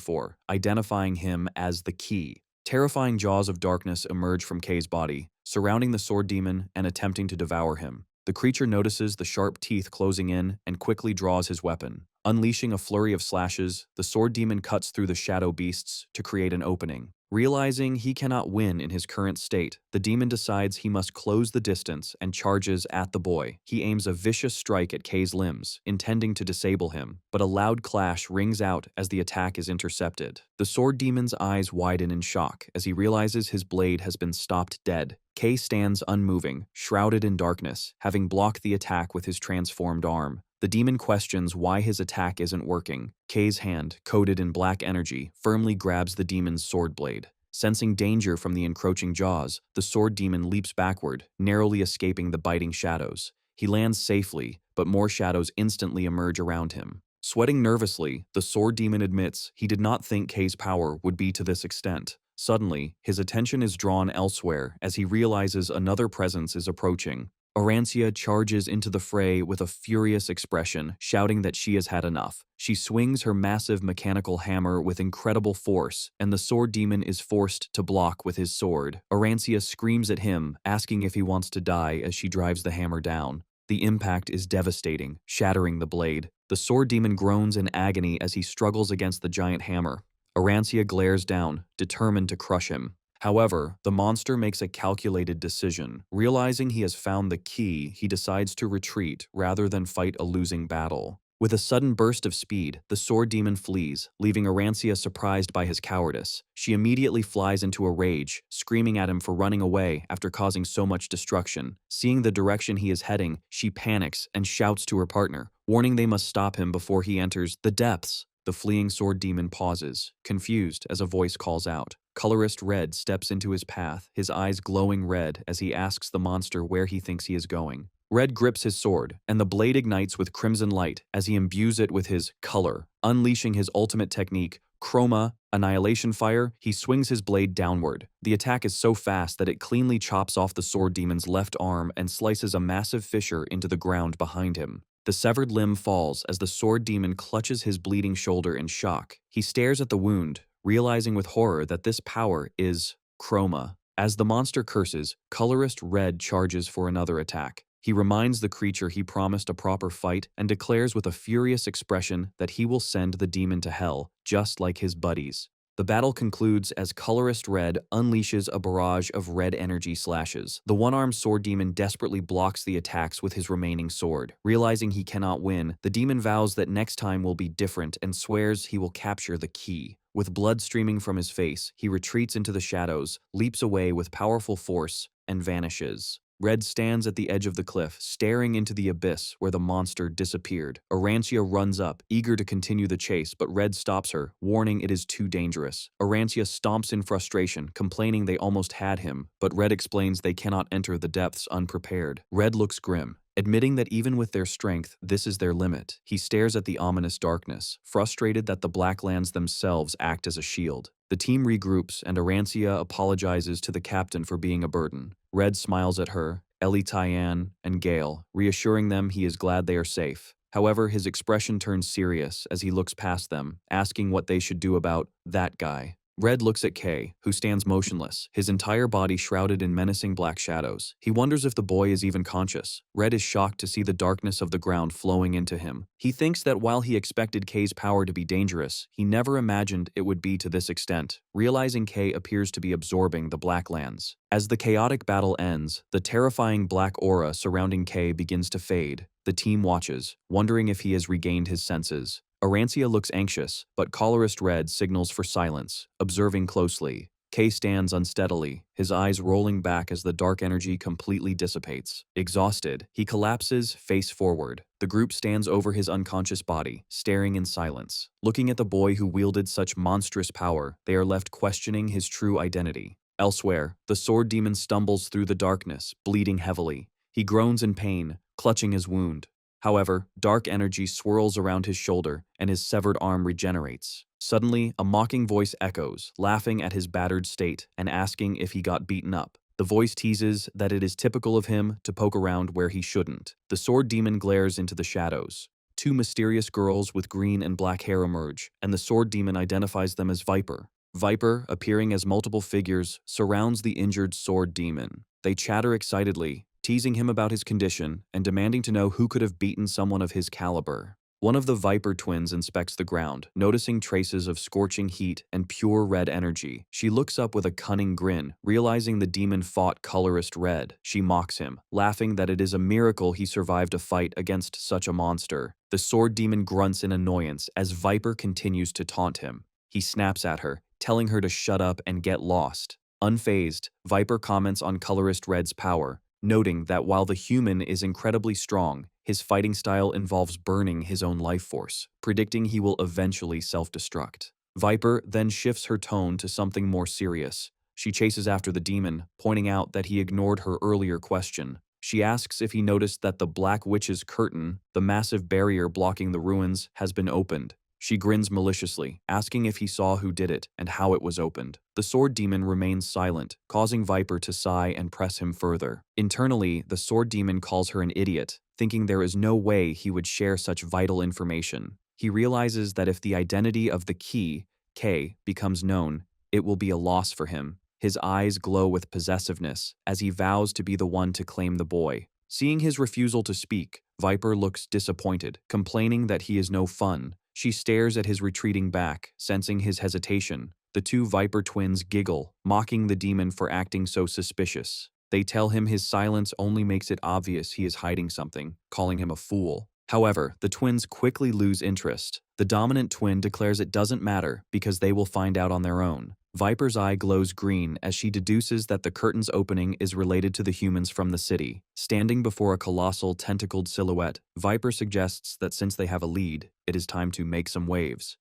Speaker 1: for, identifying him as the key. Terrifying jaws of darkness emerge from Kay's body, surrounding the sword demon and attempting to devour him. The creature notices the sharp teeth closing in and quickly draws his weapon. Unleashing a flurry of slashes, the sword demon cuts through the shadow beasts to create an opening. Realizing he cannot win in his current state, the demon decides he must close the distance and charges at the boy. He aims a vicious strike at Kay's limbs, intending to disable him, but a loud clash rings out as the attack is intercepted. The sword demon's eyes widen in shock as he realizes his blade has been stopped dead. Kay stands unmoving, shrouded in darkness, having blocked the attack with his transformed arm. The demon questions why his attack isn't working. Kay's hand, coated in black energy, firmly grabs the demon's sword blade. Sensing danger from the encroaching jaws, the sword demon leaps backward, narrowly escaping the biting shadows. He lands safely, but more shadows instantly emerge around him. Sweating nervously, the sword demon admits he did not think Kay's power would be to this extent. Suddenly, his attention is drawn elsewhere as he realizes another presence is approaching. Arancia charges into the fray with a furious expression, shouting that she has had enough. She swings her massive mechanical hammer with incredible force, and the sword demon is forced to block with his sword. Arancia screams at him, asking if he wants to die as she drives the hammer down. The impact is devastating, shattering the blade. The sword demon groans in agony as he struggles against the giant hammer. Arancia glares down, determined to crush him. However, the monster makes a calculated decision. Realizing he has found the key, he decides to retreat rather than fight a losing battle. With a sudden burst of speed, the sword demon flees, leaving Arancia surprised by his cowardice. She immediately flies into a rage, screaming at him for running away after causing so much destruction. Seeing the direction he is heading, she panics and shouts to her partner, warning they must stop him before he enters the depths. The fleeing sword demon pauses, confused as a voice calls out. Colorless Red steps into his path, his eyes glowing red as he asks the monster where he thinks he is going. Red grips his sword, and the blade ignites with crimson light as he imbues it with his color. Unleashing his ultimate technique, Chroma, Annihilation Fire, he swings his blade downward. The attack is so fast that it cleanly chops off the sword demon's left arm and slices a massive fissure into the ground behind him. The severed limb falls as the sword demon clutches his bleeding shoulder in shock. He stares at the wound, realizing with horror that this power is Chroma. As the monster curses, Colorless Red charges for another attack. He reminds the creature he promised a proper fight and declares with a furious expression that he will send the demon to hell, just like his buddies. The battle concludes as Colorless Red unleashes a barrage of red energy slashes. The one-armed sword demon desperately blocks the attacks with his remaining sword. Realizing he cannot win, the demon vows that next time will be different and swears he will capture the key. With blood streaming from his face, he retreats into the shadows, leaps away with powerful force, and vanishes. Red stands at the edge of the cliff, staring into the abyss where the monster disappeared. Arancia runs up, eager to continue the chase, but Red stops her, warning it is too dangerous. Arancia stomps in frustration, complaining they almost had him, but Red explains they cannot enter the depths unprepared. Red looks grim, admitting that even with their strength, this is their limit. He stares at the ominous darkness, frustrated that the Blacklands themselves act as a shield. The team regroups, and Arancia apologizes to the captain for being a burden. Red smiles at her, Ellie Tyann, and Gale, reassuring them he is glad they are safe. However, his expression turns serious as he looks past them, asking what they should do about that guy. Red looks at Kay, who stands motionless, his entire body shrouded in menacing black shadows. He wonders if the boy is even conscious. Red is shocked to see the darkness of the ground flowing into him. He thinks that while he expected Kay's power to be dangerous, he never imagined it would be to this extent, realizing Kay appears to be absorbing the Blacklands. As the chaotic battle ends, the terrifying black aura surrounding Kay begins to fade. The team watches, wondering if he has regained his senses. Arancia looks anxious, but Colorless Red signals for silence, observing closely. Kay stands unsteadily, his eyes rolling back as the dark energy completely dissipates. Exhausted, he collapses face forward. The group stands over his unconscious body, staring in silence. Looking at the boy who wielded such monstrous power, they are left questioning his true identity. Elsewhere, the sword demon stumbles through the darkness, bleeding heavily. He groans in pain, clutching his wound. However, dark energy swirls around his shoulder, and his severed arm regenerates. Suddenly, a mocking voice echoes, laughing at his battered state and asking if he got beaten up. The voice teases that it is typical of him to poke around where he shouldn't. The sword demon glares into the shadows. Two mysterious girls with green and black hair emerge, and the sword demon identifies them as Viper. Viper, appearing as multiple figures, surrounds the injured sword demon. They chatter excitedly, teasing him about his condition and demanding to know who could have beaten someone of his caliber. One of the Viper twins inspects the ground, noticing traces of scorching heat and pure red energy. She looks up with a cunning grin, realizing the demon fought Colorless Red. She mocks him, laughing that it is a miracle he survived a fight against such a monster. The sword demon grunts in annoyance as Viper continues to taunt him. He snaps at her, telling her to shut up and get lost. Unfazed, Viper comments on Colorless Red's power, noting that while the human is incredibly strong, his fighting style involves burning his own life force, predicting he will eventually self-destruct. Viper then shifts her tone to something more serious. She chases after the demon, pointing out that he ignored her earlier question. She asks if he noticed that the Black Witch's curtain, the massive barrier blocking the ruins, has been opened. She grins maliciously, asking if he saw who did it and how it was opened. The sword demon remains silent, causing Viper to sigh and press him further. Internally, the sword demon calls her an idiot, thinking there is no way he would share such vital information. He realizes that if the identity of the key, K, becomes known, it will be a loss for him. His eyes glow with possessiveness as he vows to be the one to claim the boy. Seeing his refusal to speak, Viper looks disappointed, complaining that he is no fun. She stares at his retreating back, sensing his hesitation. The two Viper twins giggle, mocking the demon for acting so suspicious. They tell him his silence only makes it obvious he is hiding something, calling him a fool. However, the twins quickly lose interest. The dominant twin declares it doesn't matter because they will find out on their own. Viper's eye glows green as she deduces that the curtain's opening is related to the humans from the city. Standing before a colossal tentacled silhouette, Viper suggests that since they have a lead, it is time to make some waves.